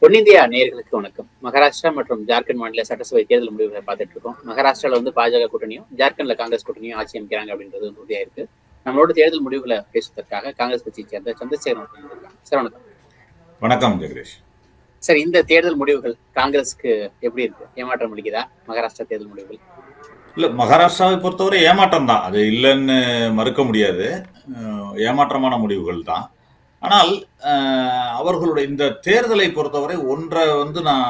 பொன்னிந்தியா நேயர்களுக்கு வணக்கம். மகாராஷ்டிரா மற்றும் ஜார்க்கண்ட் மாநில சட்டசபை தேர்தல் முடிவுகளை பார்த்துட்டு இருக்கோம். மகாராஷ்டிரால பாஜக கூட்டணியும் ஜார்க்கண்ட்ல காங்கிரஸ் கூட்டணியும் ஆட்சி அமைக்கிறாங்க அப்படின்றது உறுதியா இருக்கு. நம்மளோட தேர்தல் முடிவுகளை பேசுவதற்காக காங்கிரஸ் கட்சியை சேர்ந்த சந்திரசேகரன் இருக்காங்க. சார் வணக்கம். வணக்கம் ஜெகதீஷ். சார், இந்த தேர்தல் முடிவுகள் காங்கிரஸுக்கு எப்படி இருக்கு? ஏமாற்றம் அளிக்குதா மகாராஷ்டிரா தேர்தல் முடிவுகள்? இல்ல, மகாராஷ்டிராவை பொறுத்தவரை ஏமாற்றம் தான், அது இல்லைன்னு மறுக்க முடியாது. ஏமாற்றமான முடிவுகள் தான். ஆனால் அவர்களுடைய இந்த தேர்தலை பொறுத்தவரை ஒன்றை நான்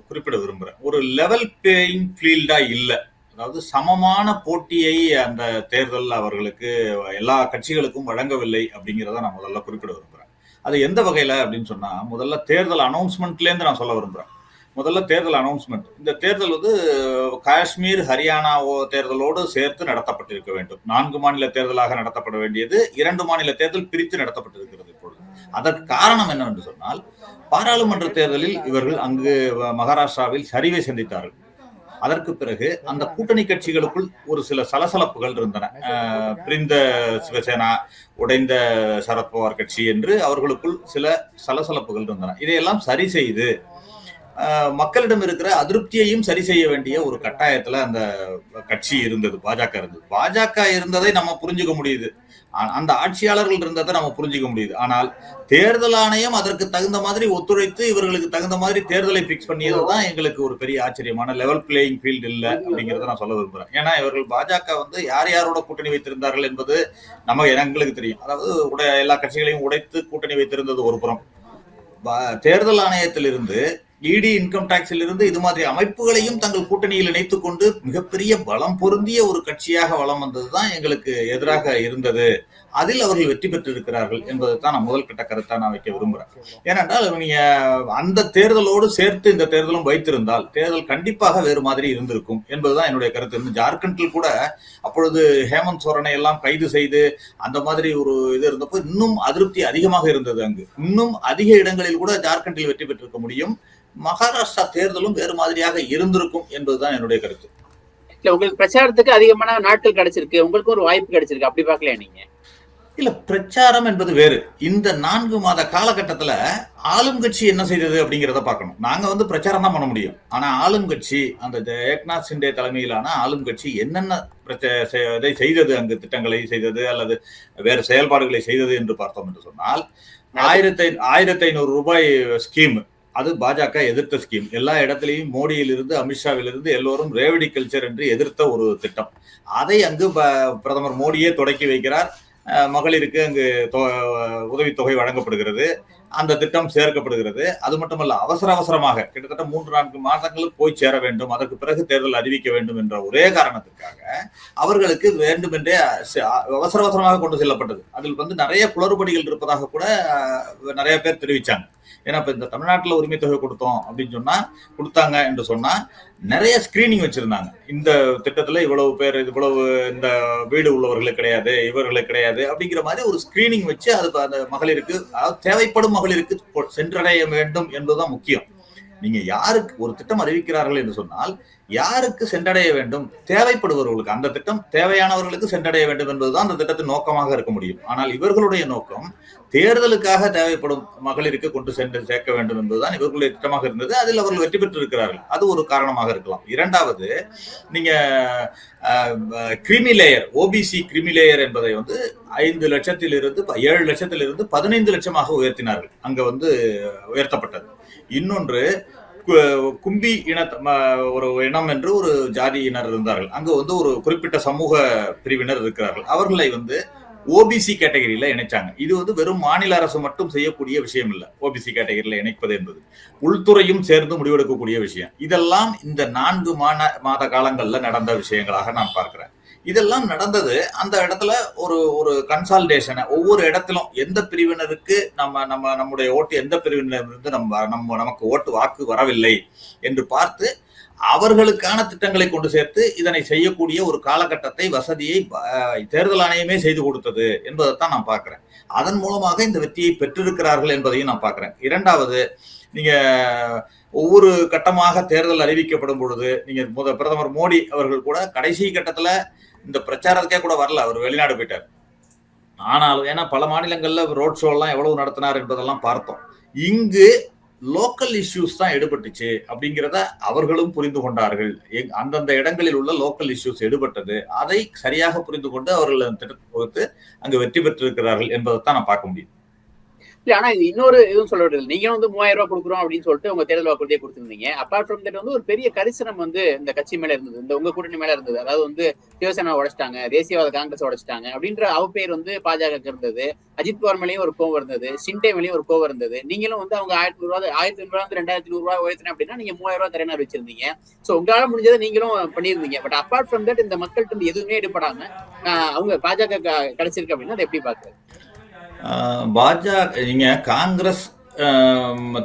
குறிப்பிட விரும்புகிறேன். ஒரு லெவல் பிளேயிங் ஃபீல்டா இல்லை. அதாவது சமமான போட்டியை அந்த தேர்தல் அவர்களுக்கு எல்லா கட்சிகளுக்கும் வழங்கவில்லை அப்படிங்கிறத நான் முதல்ல குறிப்பிட விரும்புகிறேன். அது எந்த வகையில் அப்படின்னு சொன்னால், முதல்ல தேர்தல் அனௌன்ஸ்மெண்ட்லேருந்து நான் சொல்ல விரும்புகிறேன். முதல்ல தேர்தல் அனௌன்ஸ்மெண்ட். இந்த தேர்தல் காஷ்மீர் ஹரியானா தேர்தலோடு சேர்த்து நடத்தப்பட்டிருக்க வேண்டும். 4 மாநில தேர்தலாக நடத்தப்பட வேண்டியது 2 மாநில தேர்தல் பிரித்து நடத்தப்பட்டிருக்கிறது இப்பொழுது. அதற்கு காரணம் என்னவென்று சொன்னால், பாராளுமன்ற தேர்தலில் இவர்கள் அங்கு மகாராஷ்டிராவில் சரிவை சந்தித்தார்கள். அதற்கு பிறகு அந்த கூட்டணி கட்சிகளுக்குள் ஒரு சில சலசலப்புகள் இருந்தன. பிரிந்த சிவசேனா, உடைந்த சரத்பவார் கட்சி என்று அவர்களுக்குள் சில சலசலப்புகள் இருந்தன. இதையெல்லாம் சரி செய்து மக்களிடம் இருக்கிற அதிருப்தியையும் சரி செய்ய வேண்டிய ஒரு கட்டாயத்துல அந்த கட்சி இருந்தது, பாஜக இருந்தது. பாஜக இருந்ததை நம்ம புரிஞ்சுக்க முடியுது, அந்த ஆட்சியாளர்கள் இருந்ததை நம்ம புரிஞ்சுக்க முடியுது. ஆனால் தேர்தல் ஆணையம் அதற்கு தகுந்த மாதிரி ஒத்துழைத்து இவர்களுக்கு தகுந்த மாதிரி தேர்தலை பிக்ஸ் பண்ணியதுதான் எங்களுக்கு ஒரு பெரிய ஆச்சரியமான லெவல் பிளேயிங் ஃபீல்டு இல்லை அப்படிங்கிறத நான் சொல்ல விரும்புறேன். ஏன்னா இவர்கள் பாஜக யார் யாரோட கூட்டணி வைத்திருந்தார்கள் என்பது எங்களுக்கு தெரியும். அதாவது எல்லா கட்சிகளையும் உடைத்து கூட்டணி வைத்திருந்தது ஒரு புறம். தேர்தல் ஆணையத்திலிருந்து, இடி, இன்கம் டாக்ஸில் இருந்து இது மாதிரி அமைப்புகளையும் தங்கள் கூட்டணியில் இணைத்துக் கொண்டு மிகப்பெரிய பலம் பொருந்திய ஒரு கட்சியாக வலம் வந்ததுதான் எங்களுக்கு எதிராக இருந்தது. அதில் அவர்கள் வெற்றி பெற்றிருக்கிறார்கள் என்பதை தான் நான் முதல் கட்ட கருத்தா நான் வைக்க விரும்புறேன். ஏனென்றால் நீங்க அந்த தேர்தலோடு சேர்த்து இந்த தேர்தலும் வைத்திருந்தால் தேர்தல் கண்டிப்பாக வேறு மாதிரி இருந்திருக்கும் என்பதுதான் என்னுடைய கருத்து. ஜார்க்கண்டில் கூட அப்பொழுது ஹேமந்த் சோரனை எல்லாம் கைது செய்து அந்த மாதிரி ஒரு இது இருந்தப்போ இன்னும் அதிருப்தி அதிகமாக இருந்தது. அங்கு இன்னும் அதிக இடங்களில் கூட ஜார்க்கண்டில் வெற்றி பெற்றிருக்க முடியும். மகாராஷ்டிரா தேர்தலும் வேறு மாதிரியாக இருந்திருக்கும் என்பதுதான் என்னுடைய கருத்து. இல்ல, உங்களுக்கு பிரச்சாரத்துக்கு அதிகமான நாட்கள் கிடைச்சிருக்கு, உங்களுக்கு ஒரு வாய்ப்பு கிடைச்சிருக்கு, அப்படி பார்க்கலையா நீங்க? இல்ல, பிரச்சாரம் என்பது வேறு. இந்த 4 மாத காலகட்டத்துல ஆளும் கட்சி என்ன செய்தது அப்படிங்கிறத பார்க்கணும். நாங்க பிரச்சாரம் தான் பண்ண முடியும். ஆனா ஆளும் கட்சி, அந்த ஏக்நாத் சிண்டே தலைமையிலான ஆளும் கட்சி என்னென்ன செய்தது, அங்கு திட்டங்களை செய்தது அல்லது வேறு செயல்பாடுகளை செய்தது என்று பார்த்தோம் என்று சொன்னால், 1500 ரூபாய் ஸ்கீம், அது பாஜக எதிர்த்த ஸ்கீம். எல்லா இடத்திலையும் மோடியிலிருந்து அமித்ஷாவிலிருந்து எல்லோரும் ரேவடி கல்ச்சர் என்று எதிர்த்த ஒரு திட்டம். அதை அங்கு பிரதமர் மோடியே தொடக்கி வைக்கிறார். மகளிருக்கு அங்கு உதவித்தொகை வழங்கப்படுகிறது, அந்த திட்டம் சேர்க்கப்படுகிறது. அது மட்டுமல்ல, அவசரமாக கிட்டத்தட்ட 3-4 மாதங்களுக்கு போய் சேர வேண்டும், அதற்கு பிறகு தேர்தல் அறிவிக்க வேண்டும் என்ற ஒரே காரணத்திற்காக அவர்களுக்கு வேண்டுமென்றே அவசரமாக கொண்டு செல்லப்பட்டது. அதில் நிறைய குளறுபடிகள் இருப்பதாக கூட நிறைய பேர் தெரிவிச்சாங்க. ஏன்னா இப்ப இந்த தமிழ்நாட்டில் உரிமை தொகை கொடுத்தோம் அப்படின்னு கொடுத்தாங்க என்று சொன்னா நிறைய ஸ்கிரீனிங் வச்சிருந்தாங்க. இந்த திட்டத்துல இவ்வளவு பேர், இவ்வளவு இந்த வீடு உள்ளவர்களுக்கு கிடையாது, இவர்களுக்கு கிடையாது அப்படிங்கிற மாதிரி ஒரு ஸ்கிரீனிங் வச்சு அது அந்த மகளிருக்கு, தேவைப்படும் மகளிருக்கு சென்றடைய வேண்டும் என்பதுதான் முக்கியம். நீங்க யாருக்கு ஒரு திட்டம் அறிவிக்கிறார்கள் என்று சொன்னால் யாருக்கு சென்றடைய வேண்டும்? தேவைப்படுபவர்களுக்கு, அந்த திட்டம் தேவையானவர்களுக்கு சென்றடைய வேண்டும் என்பதுதான் அந்த திட்டத்தின் நோக்கமாக இருக்க முடியும். ஆனால் இவர்களுடைய நோக்கம் தேர்தலுக்காக தேவைப்படும் மகளிருக்கு கொண்டு சென்று சேர்க்க வேண்டும் என்பதுதான் இவர்களுடைய திட்டமாக இருந்தது. அதில் அவர்கள் வெற்றி பெற்று இருக்கிறார்கள். அது ஒரு காரணமாக இருக்கலாம். இரண்டாவது, நீங்க கிரிமி லேயர், ஓபிசி கிரிமி லேயர் என்பதை 5 லட்சத்திலிருந்து 7 லட்சத்திலிருந்து 15 லட்சமாக உயர்த்தினார்கள். அங்க உயர்த்தப்பட்டது. இன்னொன்று, கும்பி ஒரு இனம் என்று ஒரு ஜாதியினர் இருந்தார்கள். அங்க ஒரு குறிப்பிட்ட சமூக பிரிவினர் இருக்கிறார்கள். அவர்களை ஓபிசி கேட்டகரியில இணைச்சாங்க. இது வெறும் மாநில அரசு மட்டும் செய்யக்கூடிய விஷயம் இல்ல. ஓபிசி கேட்டகரியில இணைப்பது என்பது உள்துறையும் சேர்ந்து முடிவெடுக்கக்கூடிய விஷயம். இதெல்லாம் இந்த 4 மாத காலங்கள்ல நடந்த விஷயங்களாக நான் பார்க்கிறேன். இதெல்லாம் நடந்தது. அந்த இடத்துல ஒரு கன்சால்டேஷனை, ஒவ்வொரு இடத்திலும் எந்த பிரிவினருக்கு நம்முடைய ஓட்டு, எந்த பிரிவினரிலிருந்து நமக்கு ஓட்டு வாக்கு வரவில்லை என்று பார்த்து அவர்களுக்கான திட்டங்களை கொண்டு சேர்த்து இதனை செய்யக்கூடிய ஒரு காலகட்டத்தை, வசதியை தேர்தல் ஆணையமே செய்து கொடுத்தது என்பதைத்தான் நான் பார்க்கிறேன். அதன் மூலமாக இந்த வெற்றியை பெற்றிருக்கிறார்கள் என்பதையும் நான் பார்க்கிறேன். இரண்டாவது, நீங்க ஒவ்வொரு கட்டமாக தேர்தல் அறிவிக்கப்படும் பொழுது நீங்க பிரதமர் மோடி அவர்கள் கூட கடைசி கட்டத்துல இந்த பிரச்சாரத்துக்கே கூட வரல, அவர் வெளிநாடு போயிட்டார். ஆனாலும் ஏன்னா பல மாநிலங்கள்ல ரோட் ஷோ எல்லாம் எவ்வளவு நடத்தினார் என்பதெல்லாம் பார்த்தோம். இங்கு லோக்கல் இஷ்யூஸ் தான் எடுபட்டுச்சு அப்படிங்கிறத அவர்களும் புரிந்து கொண்டார்கள். அந்தந்த இடங்களில் உள்ள லோக்கல் இஷ்யூஸ் எடுபட்டது, அதை சரியாக புரிந்து கொண்டு அவர்கள் அந்த திட்டத்தை வகுத்து அங்கு வெற்றி பெற்றிருக்கிறார்கள் என்பதைத்தான் நான் பார்க்க முடியும். இல்ல ஆனா இது இன்னொரு இதுவும் சொல்ல விடுறது, நீங்களும் வந்து 3000 ரூபாய் கொடுக்குறோம் அப்படின்னு சொல்லிட்டு உங்க தேர்தல் வாக்குறுதியை கொடுத்திருந்தீங்க. அப்பார்ட் ஃப்ரம் தட் வந்து ஒரு பெரிய கரிசனம் வந்து இந்த கட்சி மேல இருந்தது, இந்த உங்க கூட்டணி மேல இருந்தது. அதாவது வந்து சிவசேனா உடைச்சிட்டாங்க, தேசியவாத காங்கிரஸ் உடைச்சிட்டாங்க அப்படின்ற அவப்பெயர் வந்து பாஜக இருந்தது. அஜித் பவார் மேலேயும் ஒரு கோவம் இருந்தது, ஷிண்டே மேலேயும் ஒரு கோவம் இருந்தது. நீங்களும் வந்து அவங்க 1500 வந்து 2500 ரூபாய் உயர்த்தினேன் அப்படின்னா நீங்க 3000 ரூபாய் தரேன்னு வச்சிருந்தீங்க. சோ உங்களால முடிஞ்சதை நீங்களும் பண்ணியிருந்தீங்க. பட் அப்பார்ட் ஃப்ரம் தட் இந்த மக்கள்கிட்ட இருந்து எதுவுமே எடுப்படாம அவங்க பாஜக கிடைச்சிருக்கு அப்படின்னா அதை எப்படி பாக்குறது? பாஜக நீங்க காங்கிரஸ்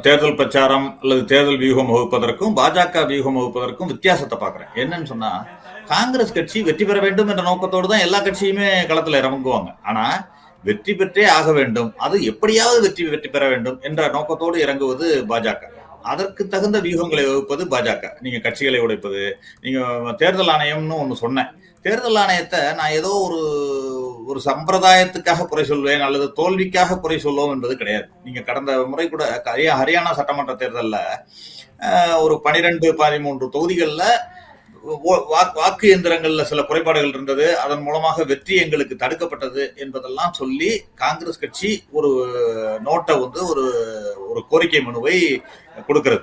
தேர்தல் பிரச்சாரம் அல்லது தேர்தல் வியூகம் வகுப்பதற்கும் பாஜக வியூகம் வகுப்பதற்கும் வித்தியாசத்தை பார்க்கிறேன். என்னன்னு சொன்னா, காங்கிரஸ் கட்சி வெற்றி பெற வேண்டும் என்ற நோக்கத்தோடு தான் எல்லா கட்சியுமே களத்துல இறங்குவாங்க. ஆனா வெற்றி பெற்றே ஆக வேண்டும், அது எப்படியாவது வெற்றி பெற வேண்டும் என்ற நோக்கத்தோடு இறங்குவது பாஜக. அதற்கு தகுந்த வியூகங்களை வகுப்பது பாஜக. நீங்க கட்சிகளை உடைப்பது, நீங்க தேர்தல் ஆணையம்னு ஒண்ணு சொன்னேன். தேர்தல் ஆணையத்தை நான் ஏதோ ஒரு சம்பிரதாயத்துக்காக குறை சொல்வேன் அல்லது தோல்விக்காக குறை சொல்லுவோம் என்பது கிடையாது. நீங்க கடந்த முறை கூட ஹரியானா சட்டமன்ற தேர்தலில் ஒரு 12-13 தொகுதிகளில் வாக்கு எந்திரங்கள்ல சில குறைபாடுகள் இருந்தது, அதன் மூலமாக வெற்றி எங்களுக்கு தடுக்கப்பட்டது என்பதெல்லாம் சொல்லி காங்கிரஸ் கட்சி ஒரு நோட்டை வந்து ஒரு கோரிக்கை மனுவை கொடுக்கிறது,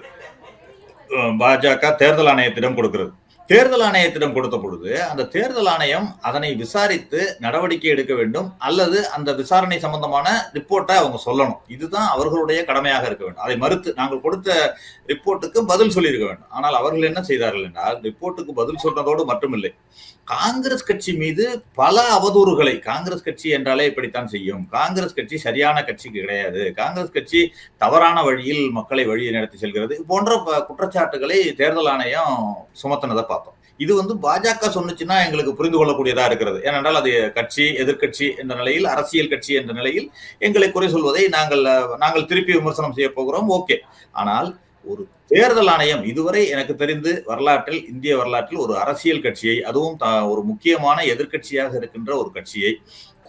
பாஜக தேர்தல் ஆணையத்திடம் கொடுக்கிறது. தேர்தல் ஆணையத்திடம் கொடுத்த பொழுது அந்த தேர்தல் ஆணையம் அதனை விசாரித்து நடவடிக்கை எடுக்க வேண்டும், அல்லது அந்த விசாரணை சம்பந்தமான ரிப்போர்ட்டை அவங்க சொல்லணும். இதுதான் அவர்களுடைய கடமையாக இருக்க வேண்டும். அதை மறுத்து நாங்கள் கொடுத்த ரிப்போர்ட்டுக்கு பதில் சொல்லியிருக்க வேண்டும். ஆனால் அவர்கள் என்ன செய்தார்கள் என்றால், ரிப்போர்ட்டுக்கு பதில் சொன்னதோடு மட்டுமில்லை, காங்கிரஸ் கட்சி மீது பல அவதூறுகளை, காங்கிரஸ் கட்சி என்றாலே இப்படித்தான் செய்யும், காங்கிரஸ் கட்சி சரியான கட்சி கிடையாது, காங்கிரஸ் கட்சி தவறான வழியில் மக்களை வழியை நடத்தி செல்கிறது போன்ற குற்றச்சாட்டுகளை தேர்தல் ஆணையம் சுமத்தினதை பார்த்தோம். இது வந்து பாஜக சொன்னுச்சுன்னா எங்களுக்கு புரிந்து கொள்ளக்கூடியதா இருக்கிறது. ஏனென்றால் அது கட்சி, எதிர்கட்சி என்ற நிலையில், அரசியல் கட்சி என்ற நிலையில் எங்களை குறை சொல்வதை நாங்கள் திருப்பி விமர்சனம் செய்ய போகிறோம். ஓகே. ஆனால் ஒரு தேர்தல் ஆணையம் இதுவரை எனக்கு தெரிந்து வரலாற்றில், இந்திய வரலாற்றில் ஒரு அரசியல் கட்சியை, அதுவும் ஒரு முக்கியமான எதிர்கட்சியாக இருக்கின்ற ஒரு கட்சியை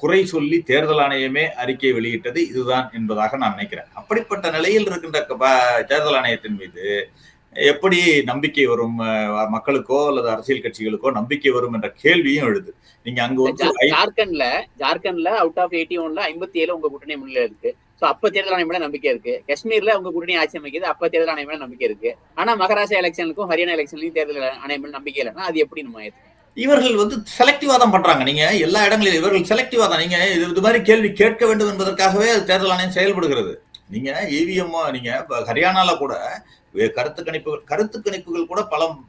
குறை சொல்லி தேர்தல் ஆணையமே அறிக்கை வெளியிட்டது இதுதான் என்பதாக நான் நினைக்கிறேன். அப்படிப்பட்ட நிலையில் இருக்கின்ற தேர்தல் ஆணையத்தின் மீது எப்படி நம்பிக்கை வரும், மக்களுக்கோ அல்லது அரசியல் கட்சிகளுக்கோ நம்பிக்கை வரும் என்ற கேள்வியும் எழுது. நீங்க அங்க வந்து ஜார்க்கண்ட்ல அவுட் ஆஃப் 81ல 57 உங்க கூட்டணி முன்னிலை இருக்கு. சோ அப்ப தேர்தல் ஆணையம் மேல நம்பிக்கை இருக்கு. காஷ்மீர்ல உங்க கூட்டணி ஆட்சி அமைக்குது, அப்ப தேர்தல் ஆணையம் மேல நம்பிக்கை இருக்கு. ஆனா மகாராஷ்டிரா எலெக்ஷனுக்கும் ஹரியானா எலெக்ஷன்லயும் தேர்தல் ஆணையம் மேல நம்பிக்கை இல்லைன்னா அது எப்படி நம்ம இவர்கள் வந்து செலக்டிவா தான் பண்றாங்க. நீங்க எல்லா இடங்களிலும் இவர்கள் செலக்டிவா தான், நீங்க இது மாதிரி கேள்வி கேட்க வேண்டும் என்பதற்காகவே தேர்தல் ஆணையம் செயல்படுகிறது. நீங்க இவிஎம், நீங்க ஹரியானால கூட கருத்து கணிப்புகள் கூட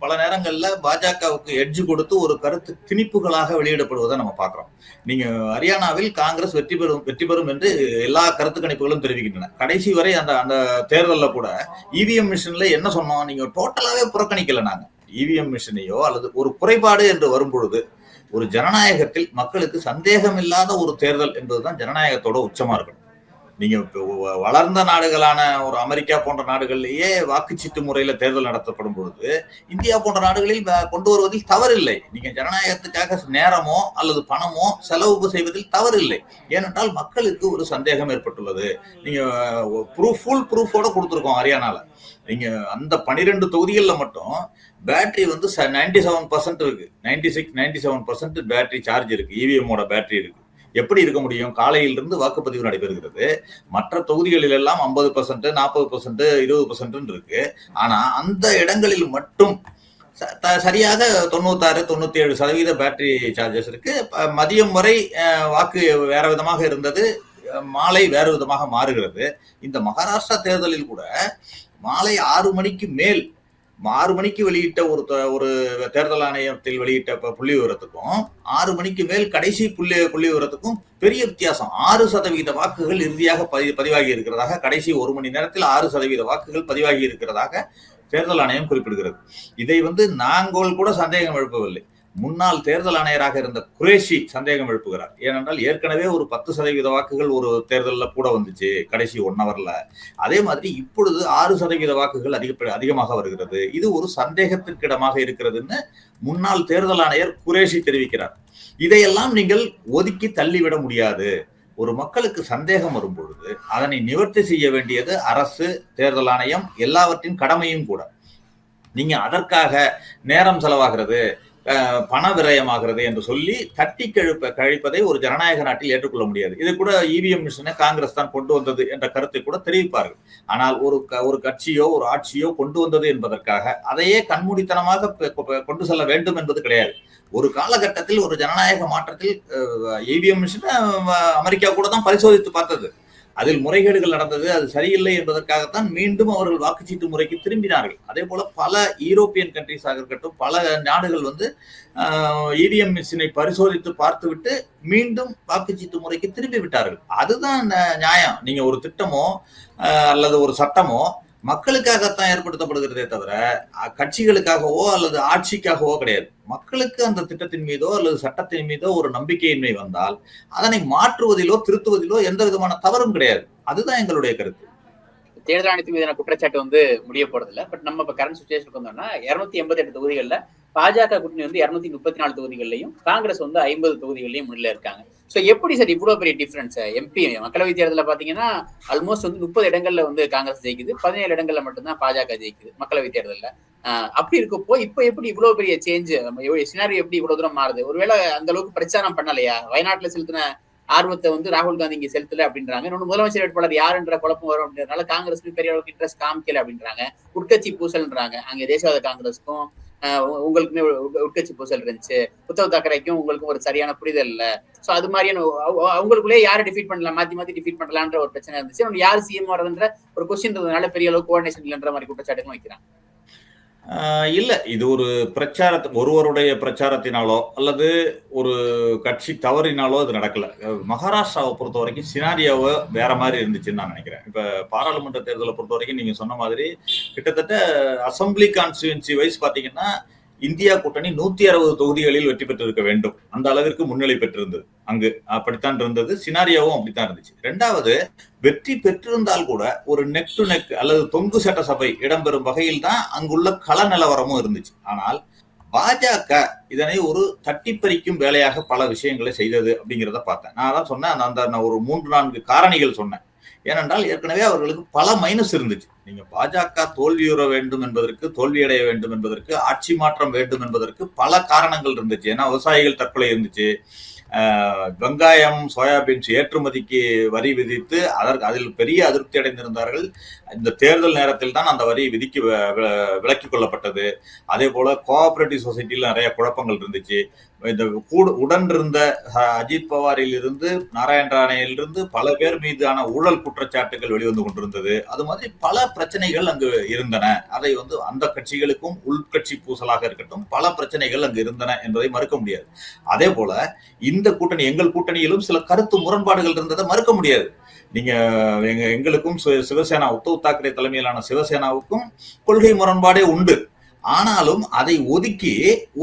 பல நேரங்கள்ல பாஜகவுக்கு எட்ஜ் கொடுத்து ஒரு கருத்து திணிப்புகளாக வெளியிடப்படுவதை நம்ம பார்க்கிறோம். நீங்க ஹரியானாவில் காங்கிரஸ் வெற்றி பெறும் என்று எல்லா கருத்து கணிப்புகளும் தெரிவிக்கின்றன. கடைசி வரை அந்த தேர்தலில் கூட இவிஎம் மிஷின்ல என்ன சொன்னோம், நீங்க டோட்டலாவே புறக்கணிக்கல. நாங்க இவிஎம் மிஷினையோ அல்லது ஒரு குறைபாடு என்று வரும்பொழுது, ஒரு ஜனநாயகத்தில் மக்களுக்கு சந்தேகம் இல்லாத ஒரு தேர்தல் என்பதுதான் ஜனநாயகத்தோட உச்சமா இருக்கணும். நீங்க வளர்ந்த நாடுகளான ஒரு அமெரிக்கா போன்ற நாடுகளிலேயே வாக்குச்சீட்டு முறையில தேர்தல் நடத்தப்படும் பொழுது இந்தியா போன்ற நாடுகளில் கொண்டு வருவதில் தவறில்லை. நீங்க ஜனநாயகத்துக்காக நேரமோ அல்லது பணமோ செலவு செய்வதில் தவறில்லை. ஏனென்றால் மக்களுக்கு ஒரு சந்தேகம் ஏற்பட்டுள்ளது. நீங்க ஃபுல் ப்ரூஃபோட கொடுத்துருக்கோம் ஹரியானால. நீங்க அந்த 12 தொகுதிகளில் மட்டும் பேட்டரி வந்து 97% இருக்கு, 96-97% பேட்டரி சார்ஜ் இருக்கு, இவிஎம்மோட பேட்டரி இருக்கு. எப்படி இருக்க முடியும்? காலையிலிருந்து வாக்குப்பதிவு நடைபெறுகிறது. மற்ற தொகுதிகளில் எல்லாம் 50%, 40%, 20% இருக்கு. ஆனா அந்த இடங்களில் மட்டும் சரியாக 96-97% பேட்டரி சார்ஜஸ் இருக்கு. மதியம் வரை வாக்கு வேற விதமாக இருந்தது, மாலை வேறு விதமாக மாறுகிறது. இந்த மகாராஷ்டிரா தேர்தலில் கூட மாலை 6 மணிக்கு மேல் 6 மணிக்கு வெளியிட்ட ஒரு தேர்தல் ஆணையத்தில் வெளியிட்ட புள்ளி விவரத்துக்கும் 6 மணிக்கு மேல் கடைசி புள்ளி விவரத்துக்கும் பெரிய வித்தியாசம். 6% வாக்குகள் இறுதியாக பதிவாகி இருக்கிறதாக, கடைசி 1 மணி நேரத்தில் 6% வாக்குகள் பதிவாகி இருக்கிறதாக தேர்தல் ஆணையம் குறிப்பிடுகிறது. இதை வந்து நாங்கள் கூட சந்தேகம் எழுப்பவில்லை. முன்னாள் தேர்தல் ஆணையராக இருந்த குரேஷி சந்தேகம் எழுப்புகிறார். ஏனென்றால் ஏற்கனவே ஒரு 10% வாக்குகள் ஒரு தேர்தலில் கூட வந்துச்சு கடைசி 1 ஹவர்ல. அதே மாதிரி இப்பொழுது 6% வாக்குகள் அதிகமாக வருகிறது. இது ஒரு சந்தேகத்திற்கிடமாக இருக்கிறதுன்னு முன்னாள் தேர்தல் ஆணையர் குரேஷி தெரிவிக்கிறார். இதையெல்லாம் நீங்கள் ஒதுக்கி தள்ளிவிட முடியாது. ஒரு மக்களுக்கு சந்தேகம் வரும் பொழுது அதனை நிவர்த்தி செய்ய வேண்டியது அரசு, தேர்தல் ஆணையம், எல்லாவற்றின் கடமையும் கூட. நீங்க அதற்காக நேரம் செலவாகிறது, பண விரயமாகிறது என்று சொல்லி தட்டி கழிப்பதை ஒரு ஜனநாயக நாட்டில் ஏற்றுக்கொள்ள முடியாது. இது கூட இவிஎம் மிஷினை காங்கிரஸ் தான் கொண்டு வந்தது என்ற கருத்தை கூட தெரிவிப்பார்கள். ஆனால் ஒரு கட்சியோ ஒரு ஆட்சியோ கொண்டு வந்தது என்பதற்காக அதையே கண்மூடித்தனமாக கொண்டு செல்ல வேண்டும் என்பது கிடையாது. ஒரு காலகட்டத்தில் ஒரு ஜனநாயக மாற்றத்தில் இவிஎம் மிஷினை அமெரிக்கா கூட தான் பரிசோதித்து பார்த்தது. அதில் முறைகேடுகள் நடந்தது, அது சரியில்லை என்பதற்காகத்தான் மீண்டும் அவர்கள் வாக்குச்சீட்டு முறைக்கு திரும்பினார்கள். அதே போல பல யூரோப்பியன் கண்ட்ரிஸாக இருக்கட்டும், பல நாடுகள் வந்து இவிஎம் மிஷினை பரிசோதித்து பார்த்துவிட்டு மீண்டும் வாக்குச்சீட்டு முறைக்கு திரும்பி விட்டார்கள். அதுதான் நியாயம். நீங்க ஒரு திட்டமோ அல்லது ஒரு சட்டமோ மக்களுக்காகத்தான் ஏற்படுத்தப்படுகிறதே தவிர கட்சிகளுக்காகவோ அல்லது ஆட்சிக்காகவோ கிடையாது. மக்களுக்கு அந்த திட்டத்தின் மீதோ அல்லது சட்டத்தின் மீதோ ஒரு நம்பிக்கையின்மை வந்தால் அதனை மாற்றுவதிலோ திருத்துவதிலோ எந்த விதமான தவறும் கிடையாது. அதுதான் எங்களுடைய கருத்து. தேர்தல் ஆணையத்தின் மீதான குற்றச்சாட்டு வந்து முடிய போறதில்ல. பட் நம்ம இப்ப கரண்ட் சுச்சுவேஷனுக்கு வந்தோம்னா 288 தொகுதிகள்ல பாஜக கூட்டணி வந்து 234 தொகுதிகள்லையும், காங்கிரஸ் வந்து 50 தொகுதிகள்லையும் முன்னிலை இருக்காங்க. சோ எப்படி சார் இவ்வளவு பெரிய டிஃபரன்ஸ்? எம்பி மக்களவை தேர்தலில் பாத்தீங்கன்னா ஆல்மோஸ்ட் வந்து 30 இடங்கள்ல வந்து காங்கிரஸ் ஜெயிக்குது, 17 இடங்கள்ல மட்டும்தான் பாஜக ஜெயிக்குது மக்களவை தேர்தலில். அப்படி இருக்கப்போ இப்ப எப்படி இவ்வளவு பெரிய சேஞ்ச், சினாரியோ எப்படி இவ்வளவு தூரம் மாறுது? ஒருவேளை அந்த அளவுக்கு பிரச்சாரம் பண்ணலையா? வயநாட்டுல செலுத்தின ஆர்வத்தை வந்து ராகுல் காந்தி இங்க செலுத்தல அப்படின்றாங்க. இன்னொன்று முதலமைச்சர் வேட்பாளர் யாருன்ற குழப்பம் வரும் அப்படின்றதுனால காங்கிரஸ் பெரிய அளவுக்கு இன்ட்ரெஸ்ட் காமிக்கல அப்படின்றாங்க. உட்கட்சி பூசல்ன்றாங்க. அங்க தேசியவாத காங்கிரஸுக்கும் உங்களுக்குமே உட்கட்சி பூசல் இருந்துச்சு, உத்தவ் தாக்கரேக்கும் உங்களுக்கும் ஒரு சரியான புரிதல் இல்ல. சோ அது மாதிரியான அவங்களுக்குள்ளே யாரை டிஃபீட் பண்ணலாம், மாத்தி மாத்தி டிஃபீட் பண்ணலான்ற ஒரு பிரச்சனை இருந்துச்சு. யாரு சிஎம் வரதுன்ற ஒரு கொஸ்டின் இருந்ததுனால பெரிய அளவுக்கு கோஆர்டினேஷன் இல்லைன்ற மாதிரி குற்றச்சாட்டுகளும் வைக்கிறாங்க. இல்ல, இது ஒரு ஒருவருடைய பிரச்சாரத்தினாலோ அல்லது ஒரு கட்சி தவறினாலோ இது நடக்கல. மகாராஷ்டிராவை பொறுத்த வரைக்கும் சினாரியோவை வேற மாதிரி இருந்துச்சுன்னு நான் நினைக்கிறேன். இப்ப பாராளுமன்ற தேர்தலை பொறுத்த வரைக்கும் நீங்க சொன்ன மாதிரி கிட்டத்தட்ட அசம்பிளி கான்ஸ்டியூன்சி வைஸ் பாத்தீங்கன்னா இந்தியா கூட்டணி 160 தொகுதிகளில் வெற்றி பெற்றிருக்க வேண்டும். அந்த அளவிற்கு முன்னிலை பெற்றிருந்தது. அங்கு அப்படித்தான் இருந்தது. சினாரியாவும் அப்படித்தான் இருந்துச்சு. இரண்டாவது, வெற்றி பெற்றிருந்தால் கூட ஒரு நெக் டு நெக் அல்லது தொங்கு சட்டசபை இடம்பெறும் வகையில் தான் அங்குள்ள கள நிலவரமும் இருந்துச்சு. ஆனால் பாஜக இதனை ஒரு தட்டிப்பறிக்கும் வேலையாக பல விஷயங்களை செய்தது அப்படிங்கிறத பார்த்தேன். நான் தான் சொன்னேன், அந்த ஒரு 3-4 காரணிகள் சொன்னேன். ஏனென்றால் ஏற்கனவே அவர்களுக்கு பல மைனஸ் இருந்துச்சு. நீங்க பாஜக தோல்வியுற வேண்டும் என்பதற்கு, தோல்வியடைய வேண்டும் என்பதற்கு, ஆட்சி மாற்றம் வேண்டும் என்பதற்கு பல காரணங்கள் இருந்துச்சு. ஏன்னா விவசாயிகள் தற்கொலை இருந்துச்சு, வெங்காயம், சோயாபீன்ஸ் ஏற்றுமதிக்கு வரி விதித்து அதில் பெரிய அதிருப்தி அடைந்திருந்தார்கள். இந்த தேர்தல் நேரத்தில் தான் அந்த வரி விலக்கிக் கொள்ளப்பட்டது. அதே போல கோஆபரேட்டிவ் சொசைட்டியில் நிறைய குழப்பங்கள் இருந்துச்சு. இந்த உடன் இருந்த அஜித் பவாரில் இருந்து, நாராயண ராணேயிலிருந்து பல பேர் மீதான ஊழல் குற்றச்சாட்டுகள் வெளிவந்து கொண்டிருந்தது. அது மாதிரி பல பிரச்சனைகள் அங்கு இருந்தன. அதை வந்து அந்த கட்சிகளுக்கும் உள்கட்சி பூசலாக இருக்கட்டும் பல பிரச்சனைகள் அங்கு இருந்தன என்பதை மறுக்க முடியாது. அதே போல இந்த கூட்டணி, எங்கள் கூட்டணியிலும் சில கருத்து முரண்பாடுகள் இருந்ததை மறுக்க முடியாது. நீங்க எங்களுக்கும் சிவசேனா, உத்தவ் தாக்கரே தலைமையிலான சிவசேனாவுக்கும் கொள்கை முரண்பாடே உண்டு. ஆனாலும் அதை ஒதுக்கி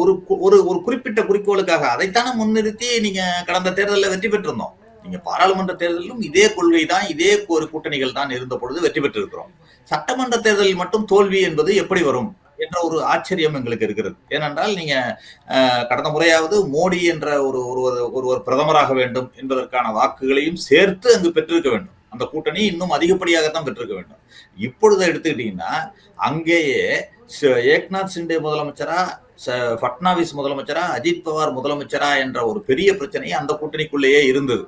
ஒரு ஒரு குறிப்பிட்ட குறிக்கோளுக்காக அதைத்தானே முன்னிறுத்தி நீங்க கடந்த தேர்தலில் வெற்றி பெற்றிருந்தோம். நீங்க பாராளுமன்ற தேர்தலிலும் இதே கொள்கை தான், இதே ஒரு கூட்டணிகள் தான் இருந்த பொழுது வெற்றி பெற்றிருக்கிறோம். சட்டமன்ற தேர்தலில் மட்டும் தோல்வி என்பது எப்படி வரும் என்ற ஒரு ஆச்சரியம் எங்களுக்கு இருக்கிறது. ஏனென்றால் நீங்க கடந்த முறையாவது மோடி என்ற ஒருவர் பிரதமராக வேண்டும் என்பதற்கான வாக்குகளையும் சேர்த்து அங்கு பெற்றிருக்க வேண்டும். அந்த கூட்டணி இன்னும் அதிகப்படியாகத்தான் பெற்றிருக்க வேண்டும். இப்பொழுது எடுத்துக்கிட்டீங்கன்னா அங்கேயே ஏக்நாத் சிண்டே முதலமைச்சரா, பட்னாவிஸ் முதலமைச்சரா, அஜித் பவார் முதலமைச்சரா என்ற ஒரு பெரிய பிரச்சனை அந்த கூட்டணிக்குள்ளேயே இருந்தது.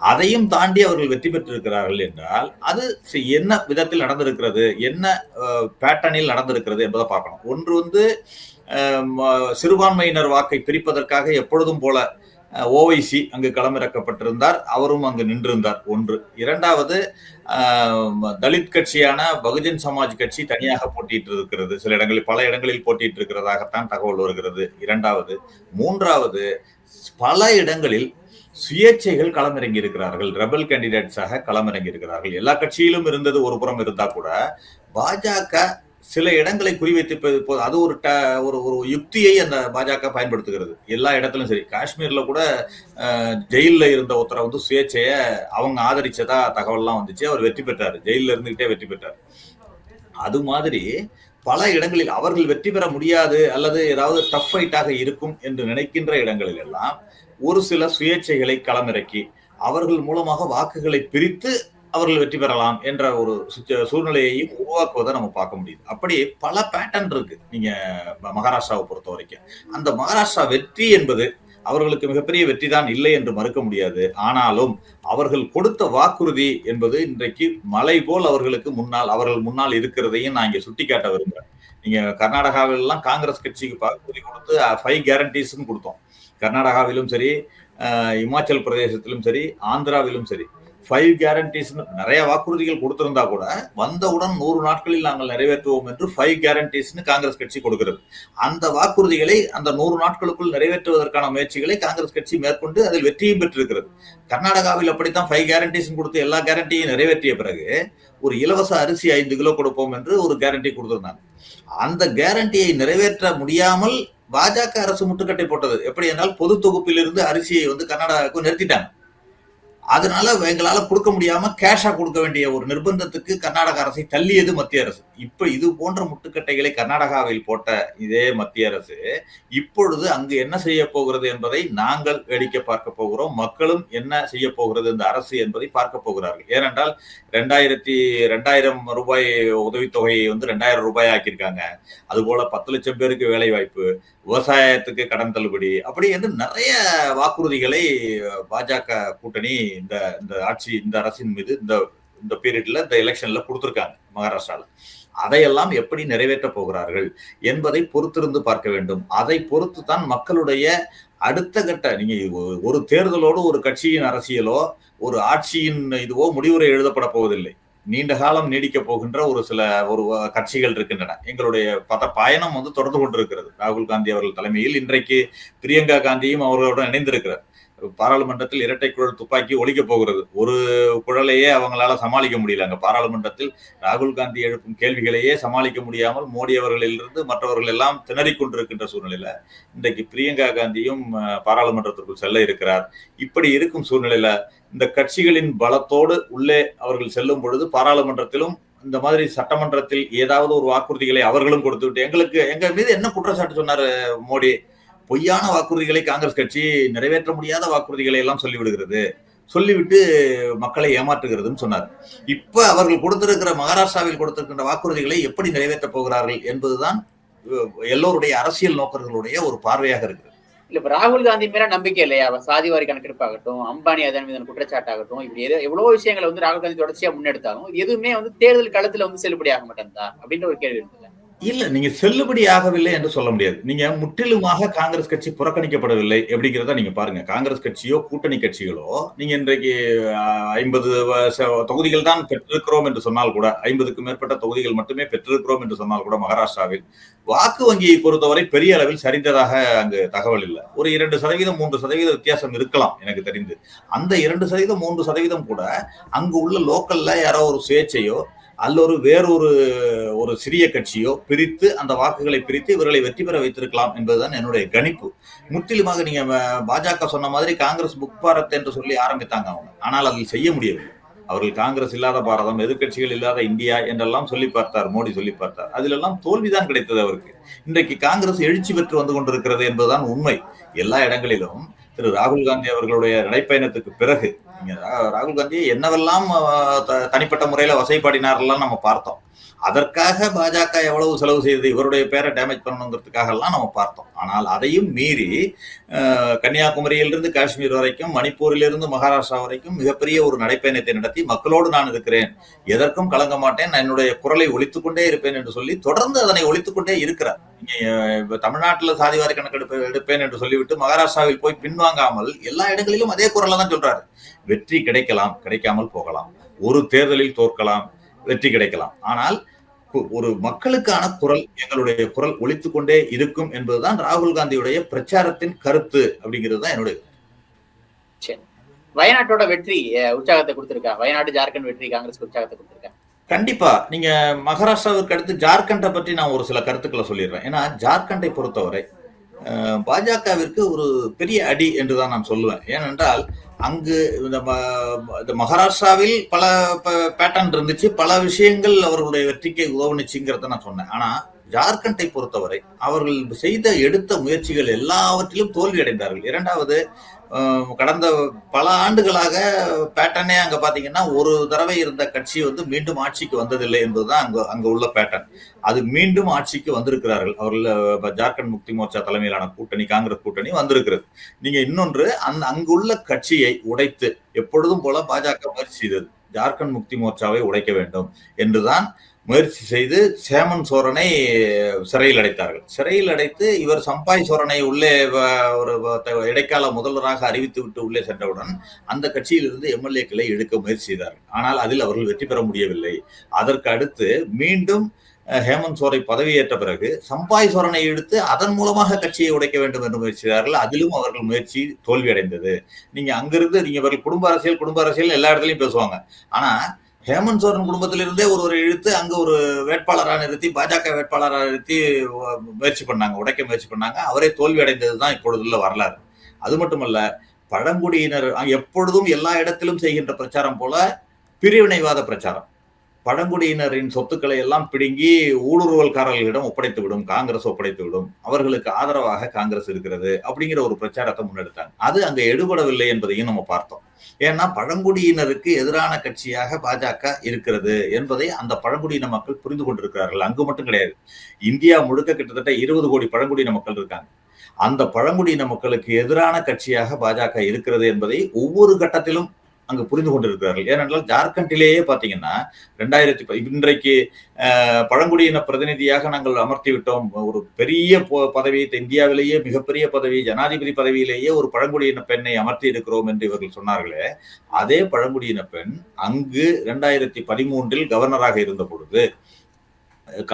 அதையும் தாண்டி அவர்கள் வெற்றி பெற்றிருக்கிறார்கள் என்றால் அது என்ன விதத்தில் நடந்திருக்கிறது, என்ன பேட்டர்னில் நடந்திருக்கிறது என்பதை பார்க்கணும். ஒன்று வந்து சிறுபான்மையினர் வாக்கை பிரிப்பதற்காக எப்பொழுதும் போல ஓவைசி அங்கு களமிறக்கப்பட்டிருந்தார், அவரும் அங்கு நின்றிருந்தார். ஒன்று. இரண்டாவது, தலித் கட்சியான பகுஜன் சமாஜ் கட்சி தனியாக போட்டிட்டு இருக்கிறது. சில இடங்களில், பல இடங்களில் போட்டிட்டு இருக்கிறதாகத்தான் தகவல் வருகிறது. இரண்டாவது. மூன்றாவது, பல இடங்களில் சுயேட்சைகள் களமிறங்கி இருக்கிறார்கள், ரெபல் கேண்டிடேட்ஸாக களமிறங்கி இருக்கிறார்கள். எல்லா கட்சியிலும் இருந்தது ஒரு புறம் இருந்தா கூட பாஜக சில இடங்களை குறிவைத்து அது ஒரு யுக்தியை அந்த பாஜக பயன்படுத்துகிறது. எல்லா இடத்திலும் சரி. காஷ்மீர்ல கூட ஜெயில இருந்த ஒருத்தரை வந்து சுயேட்சைய அவங்க ஆதரிச்சதா தகவல்லாம் வந்துச்சு. அவர் வெற்றி பெற்றாரு, ஜெயில இருந்துகிட்டே வெற்றி பெற்றார். அது மாதிரி பல இடங்களில் அவர்கள் வெற்றி பெற முடியாது அல்லது ஏதாவது டஃப் ஃபைட்டாக இருக்கும் என்று நினைக்கின்ற இடங்களில் எல்லாம் ஒரு சில சுயேட்சைகளை களமிறக்கி அவர்கள் மூலமாக வாக்குகளை பிரித்து அவர்கள் வெற்றி பெறலாம் என்ற ஒரு சூழ்நிலையையும் உருவாக்குவதை நம்ம பார்க்க முடியுது. அப்படி பல பேட்டர்ன் இருக்கு. நீங்க மகாராஷ்டிராவை பொறுத்த வரைக்கும் அந்த மகாராஷ்டிரா வெற்றி என்பது அவர்களுக்கு மிகப்பெரிய வெற்றி தான் இல்லை என்று மறுக்க முடியாது. ஆனாலும் அவர்கள் கொடுத்த வாக்குறுதி என்பது இன்றைக்கு மலை போல் அவர்கள் முன்னால் இருக்கிறதையும் நான் இங்க சுட்டிக்காட்ட விரும்புறேன். நீங்க கர்நாடகாவில் எல்லாம் காங்கிரஸ் கட்சிக்கு வாக்குறுதி கொடுத்து 5 கேரண்டிஸ்ன்னு கொடுத்தோம். கர்நாடகாவிலும் சரி, இமாச்சல் பிரதேசத்திலும் சரி, ஆந்திராவிலும் சரி 5 கேரண்டிஸ் நிறைய வாக்குறுதிகள் கொடுத்திருந்தா கூட வந்தவுடன் 100 நாட்களில் நாங்கள் நிறைவேற்றுவோம் என்று 5 கேரண்டிஸ் காங்கிரஸ் கட்சி கொடுக்கிறது. அந்த வாக்குறுதிகளை அந்த 100 நாட்களுக்குள் நிறைவேற்றுவதற்கான முயற்சிகளை காங்கிரஸ் கட்சி மேற்கொண்டு அதில் வெற்றியும் பெற்றிருக்கிறது. கர்நாடகாவில் அப்படித்தான் 5 கேரண்டிஸ் கொடுத்து எல்லா கேரண்டியும் நிறைவேற்றிய பிறகு ஒரு இலவச அரிசி 5 கிலோ கொடுப்போம் என்று ஒரு கேரண்டி கொடுத்திருந்தாங்க. அந்த கேரண்டியை நிறைவேற்ற முடியாமல் பாஜக அரசு முட்டுக்கட்டை போட்டது. எப்படி என்றால் பொது தொகுப்பிலிருந்து அரிசியை கர்நாடகாவுக்கு நிறுத்திட்டாங்க. அதனால எங்களால கொடுக்க முடியாம கேஷா கொடுக்க வேண்டிய ஒரு நிர்பந்தத்துக்கு கர்நாடக அரசை தள்ளியது மத்திய அரசு. இப்ப இது போன்ற முட்டுக்கட்டைகளை கர்நாடகாவில் போட்ட இதே மத்திய அரசு இப்பொழுது அங்கு என்ன செய்ய போகிறது என்பதை நாங்கள் வேடிக்கை பார்க்க போகிறோம். மக்களும் என்ன செய்ய போகிறது இந்த அரசு என்பதை பார்க்க போகிறார்கள். ஏனென்றால் 2000 ரூபாய் உதவித்தொகையை 2000 ரூபாய் ஆக்கியிருக்காங்க. அதுபோல 10 லட்சம் பேருக்கு வேலை வாய்ப்பு, விவசாயத்துக்கு கடன் தள்ளுபடி, அப்படி என்று நிறைய வாக்குறுதிகளை பாஜக கூட்டணி இந்த அரசின் மீது இந்த பீரியட்ல இந்த எலெக்ஷன்ல கொடுத்திருக்காங்க மகாராஷ்டிரால. அதையெல்லாம் எப்படி நிறைவேற்ற போகிறார்கள் என்பதை பொறுத்திருந்து பார்க்க வேண்டும். அதை பொறுத்து தான் மக்களுடைய அடுத்த கட்ட நீங்க ஒரு தேர்தலோடு ஒரு கட்சியின் அரசியலோ ஒரு ஆட்சியின் இதுவோ முடிவுரை எழுதப்பட போவதில்லை. நீண்ட காலம் நீடிக்க போகின்ற ஒரு கட்சிகள் இருக்கின்றன. எங்களுடைய பயணம் தொடர்ந்து கொண்டிருக்கிறது. ராகுல் காந்தி அவர்கள் தலைமையில் இன்றைக்கு பிரியங்கா காந்தியும் அவர்களுடன் இணைந்திருக்கிறார். பாராளுமன்றத்தில் இரட்டை குழல் துப்பாக்கி ஒலிக்க போகிறது. ஒரு குழலையே அவங்களால சமாளிக்க முடியல. அங்க பாராளுமன்றத்தில் ராகுல் காந்தி எழுப்பும் கேள்விகளையே சமாளிக்க முடியாமல் மோடி அவர்களிலிருந்து மற்றவர்கள் எல்லாம் திணறிக் கொண்டிருக்கின்ற சூழ்நிலையில இன்றைக்கு பிரியங்கா காந்தியும் பாராளுமன்றத்திற்குள் செல்ல இருக்கிறார். இப்படி இருக்கும் சூழ்நிலையில இந்த கட்சிகளின் பலத்தோடு உள்ளே அவர்கள் செல்லும் பொழுது பாராளுமன்றத்திலும் இந்த மாதிரி சட்டமன்றத்தில் ஏதாவது ஒரு வாக்குறுதிகளை அவர்களும் கொடுத்து விட்டு எங்க மீது என்ன குற்றச்சாட்டு சொன்னாரு மோடி? பொய்யான வாக்குறுதிகளை காங்கிரஸ் கட்சி நிறைவேற்ற முடியாத வாக்குறுதிகளை எல்லாம் சொல்லிவிட்டு மக்களை ஏமாற்றுகிறதுன்னு சொன்னார். இப்ப அவர்கள் கொடுத்திருக்கிற மகாராஷ்டிராவில் கொடுத்திருக்கின்ற வாக்குறுதிகளை எப்படி நிறைவேற்றப் போகிறார்கள் என்பதுதான் எல்லோருடைய அரசியல் நோக்கர்களுடைய ஒரு பார்வையாக இருக்கிறது. இல்ல இப்ப ராகுல் காந்தி மேல நம்பிக்கை இல்லையா? சாதிவாரி கணக்கெடுப்பாகட்டும், அம்பானி அதன் மீதான குற்றச்சாட்டாகட்டும், இப்படி எவ்வளவு விஷயங்களை ராகுல் காந்தி தொடர்ச்சியா முன்னெடுத்தாலும் எதுவுமே தேர்தல் களத்துல செல்லுபடி ஆக மாட்டேன்தா அப்படின்ற ஒரு கேள்வி இருக்குது. இல்ல, நீங்க செல்லுபடி ஆகவில்லை என்று சொல்ல முடியாது. நீங்க முற்றிலுமாக காங்கிரஸ் கட்சி புறக்கணிக்கப்படவில்லை எப்படிங்கிறத நீங்க பாருங்க. காங்கிரஸ் கட்சியோ கூட்டணி கட்சிகளோ நீங்க இன்றைக்கு 50 தொகுதிகள் தான் பெற்றிருக்கிறோம் என்று சொன்னால் கூட, 50க்கும் மேற்பட்ட தொகுதிகள் மட்டுமே பெற்றிருக்கிறோம் என்று சொன்னால் கூட மகாராஷ்டிராவில் வாக்கு வங்கியை பொறுத்தவரை பெரிய அளவில் சரிந்ததாக அங்கு தகவல் இல்லை. ஒரு 2%, 3% வித்தியாசம் இருக்கலாம் எனக்கு தெரிந்து. அந்த 2%, 3% கூட அங்கு உள்ள லோக்கல்ல யாரோ ஒரு சுயேட்சையோ அல்லது வேறொரு சிறிய கட்சியோ பிரித்து அந்த வாக்குகளை பிரித்து இவர்களை வெற்றி பெற வைத்திருக்கலாம் என்பதுதான் என்னுடைய கணிப்பு. முற்றிலுமாக நீங்க பாஜக சொன்ன மாதிரி காங்கிரஸ் புக் பாரத் என்று சொல்லி ஆரம்பித்தாங்க அவங்க. ஆனால் அதில் செய்ய முடியவில்லை. அவர்கள் காங்கிரஸ் இல்லாத பாரதம், எதிர்கட்சிகள் இல்லாத இந்தியா என்றெல்லாம் சொல்லி பார்த்தார், மோடி சொல்லி பார்த்தார். அதிலெல்லாம் தோல்விதான் கிடைத்தது அவருக்கு. இன்றைக்கு காங்கிரஸ் எழுச்சி பெற்று வந்து கொண்டிருக்கிறது என்பதுதான் உண்மை. எல்லா இடங்களிலும் திரு ராகுல் காந்தி அவர்களுடைய நடைப்பயணத்துக்கு பிறகு நீங்க ராகுல் காந்தி என்னவெல்லாம் தனிப்பட்ட முறையில வசைப்பாடினாரெல்லாம் நம்ம பார்த்தோம். அதற்காக பாஜக எவ்வளவு செலவு செய்தது, இவருடைய பேரை டேமேஜ் பண்ணணுங்கிறதுக்காக எல்லாம் நம்ம பார்த்தோம். ஆனால் அதையும் மீறி கன்னியாகுமரியிலிருந்து காஷ்மீர் வரைக்கும், மணிப்பூரிலிருந்து மகாராஷ்டிரா வரைக்கும் மிகப்பெரிய ஒரு நடைப்பயணத்தை நடத்தி மக்களோடு நான் இருக்கிறேன், எதற்கும் கலங்க மாட்டேன், நான் என்னுடைய குரலை ஒலித்துக் கொண்டே இருப்பேன் என்று சொல்லி தொடர்ந்து அதனை ஒலித்துக் கொண்டே இருக்கிறார். தமிழ்நாட்டில் சாதிவாரி கணக்கெடுப்பு எடுப்பேன் என்று சொல்லிவிட்டு மகாராஷ்டிராவில் போய் பின்வாங்காமல் எல்லா இடங்களிலும் அதே குரலை தான் சொல்றாரு. வெற்றி கிடைக்கலாம், கிடைக்காமல் போகலாம், ஒரு தேர்தலில் தோற்கலாம், வெற்றி கிடைக்கலாம், ஆனால் ஒரு மக்களுக்கான குரல், எங்களுடைய குரல் ஒலித்துக் கொண்டே இருக்கும் என்பதுதான் ராகுல் காந்தியுடைய பிரச்சாரத்தின் கருத்து அப்படிங்கிறது தான் என்னுடைய. வயநாட்டோட வெற்றி உற்சாகத்தை கொடுத்திருக்கா? வயநாடு ஜார்க்கண்ட் வெற்றி காங்கிரஸ் உற்சாகத்தை கொடுத்திருக்கா? கண்டிப்பா. நீங்க மகாராஷ்டிராவிற்கு அடுத்து ஜார்க்கண்டை பற்றி நான் ஒரு சில கருத்துக்களை சொல்லிடுறேன். ஏன்னா ஜார்க்கண்டை பொறுத்தவரை பாஜகவிற்கு ஒரு பெரிய அடி என்றுதான் நான் சொல்லுவேன். ஏனென்றால் அங்கு இந்த மகாராஷ்டிராவில் பல பேட்டர்ன் இருந்துச்சு, பல விஷயங்கள் அவர்களுடைய வெற்றிக்கு உதவுனுச்சுங்கிறத நான் சொன்னேன். ஆனா ஜார்க்கண்டை பொறுத்தவரை அவர்கள் எடுத்த முயற்சிகள் எல்லாவற்றிலும் தோல்வி அடைந்தார்கள். இரண்டாவது, கடந்த பல ஆண்டுகளாக பேட்டர்னே அங்க பாத்தீங்கன்னா ஒரு தடவை இருந்த கட்சி வந்து மீண்டும் ஆட்சிக்கு வந்ததில்லை என்பதுதான் அங்க உள்ள பேட்டர்ன். அது மீண்டும் ஆட்சிக்கு வந்திருக்கிறார்கள். அவர்கள் ஜார்க்கண்ட் முக்தி மோர்ச்சா தலைமையிலான கூட்டணி, காங்கிரஸ் கூட்டணி வந்திருக்கிறது. நீங்க இன்னொன்று, அங்குள்ள கட்சியை உடைத்து எப்பொழுதும் போல பாஜக முயற்சி செய்தது. ஜார்க்கண்ட் முக்தி மோர்ச்சாவை உடைக்க வேண்டும் என்றுதான் முயற்சி செய்து ஹேமந்த் சோரனை சிறையில் அடைத்தார்கள். சிறையில் அடைத்து இவர் சம்பாய் சோரனை உள்ளே ஒரு இடைக்கால முதல்வராக அறிவித்து விட்டு உள்ளே சென்றவுடன் அந்த கட்சியிலிருந்து எம்எல்ஏக்களை எடுக்க முயற்சி செய்தார்கள். ஆனால் அதில் அவர்கள் வெற்றி பெற முடியவில்லை. அதற்கு அடுத்து மீண்டும் ஹேமந்த் சோரை பதவியேற்ற பிறகு சம்பாய் சோரனை எடுத்து அதன் மூலமாக கட்சியை உடைக்க வேண்டும் என்று முயற்சி செய்தார்கள். அதிலும் அவர்கள் முயற்சி தோல்வி அடைந்தது. நீங்க அங்கிருந்து நீங்க இவர்கள் குடும்ப அரசியல் எல்லா இடத்துலயும் பேசுவாங்க. ஆனா ஹேமந்த் சோரன் குடும்பத்திலிருந்தே ஒருவரை இழுத்து அங்க ஒரு வேட்பாளராக நிறுத்தி, பாஜக வேட்பாளராக நிறுத்தி முயற்சி பண்ணாங்க, உடைக்க முயற்சி பண்ணாங்க. அவரே தோல்வி அடைந்ததுதான் இப்பொழுதுள்ள வரலாறு. அது மட்டுமல்ல, பழங்குடியினர் எப்பொழுதும் எல்லா இடத்திலும் செய்கின்ற பிரச்சாரம் போல பிரிவினைவாத பிரச்சாரம். பழங்குடியினரின் சொத்துக்களை எல்லாம் பிடுங்கி ஊடுருவல்காரர்களிடம் ஒப்படைத்துவிடும், காங்கிரஸ் ஒப்படைத்துவிடும், அவர்களுக்கு ஆதரவாக காங்கிரஸ் இருக்கிறது அப்படிங்கிற ஒரு பிரச்சாரத்தை முன்னெடுத்தாங்க. அது அங்க எடுபடவில்லை என்பதையும் நம்ம பார்த்தோம். ஏன்னா பழங்குடியினருக்கு எதிரான கட்சியாக பாஜக இருக்கிறது என்பதை அந்த பழங்குடியின மக்கள் புரிந்து கொண்டிருக்கிறார்கள். அங்கு மட்டும் கிடையாது, இந்தியா முழுக்க கிட்டத்தட்ட 20 கோடி பழங்குடியின மக்கள் இருக்காங்க. அந்த பழங்குடியின மக்களுக்கு எதிரான கட்சியாக பாஜக இருக்கிறது என்பதை ஒவ்வொரு கட்டத்திலும் அங்கு புரிந்து கொண்டிருக்கிறார்கள். ஏனென்றால் ஜார்க்கண்டிலேயே பாத்தீங்கன்னா இன்றைக்கு பழங்குடியின பிரதிநிதியாக நாங்கள் அமர்த்தி விட்டோம், ஒரு பெரிய பதவி, இந்தியாவிலேயே மிகப்பெரிய பதவி, ஜனாதிபதி பதவியிலேயே ஒரு பழங்குடியின பெண்ணை அமர்த்தி இருக்கிறோம் என்று இவர்கள் சொன்னார்களே, அதே பழங்குடியின பெண் அங்கு 2013 கவர்னராக இருந்த பொழுது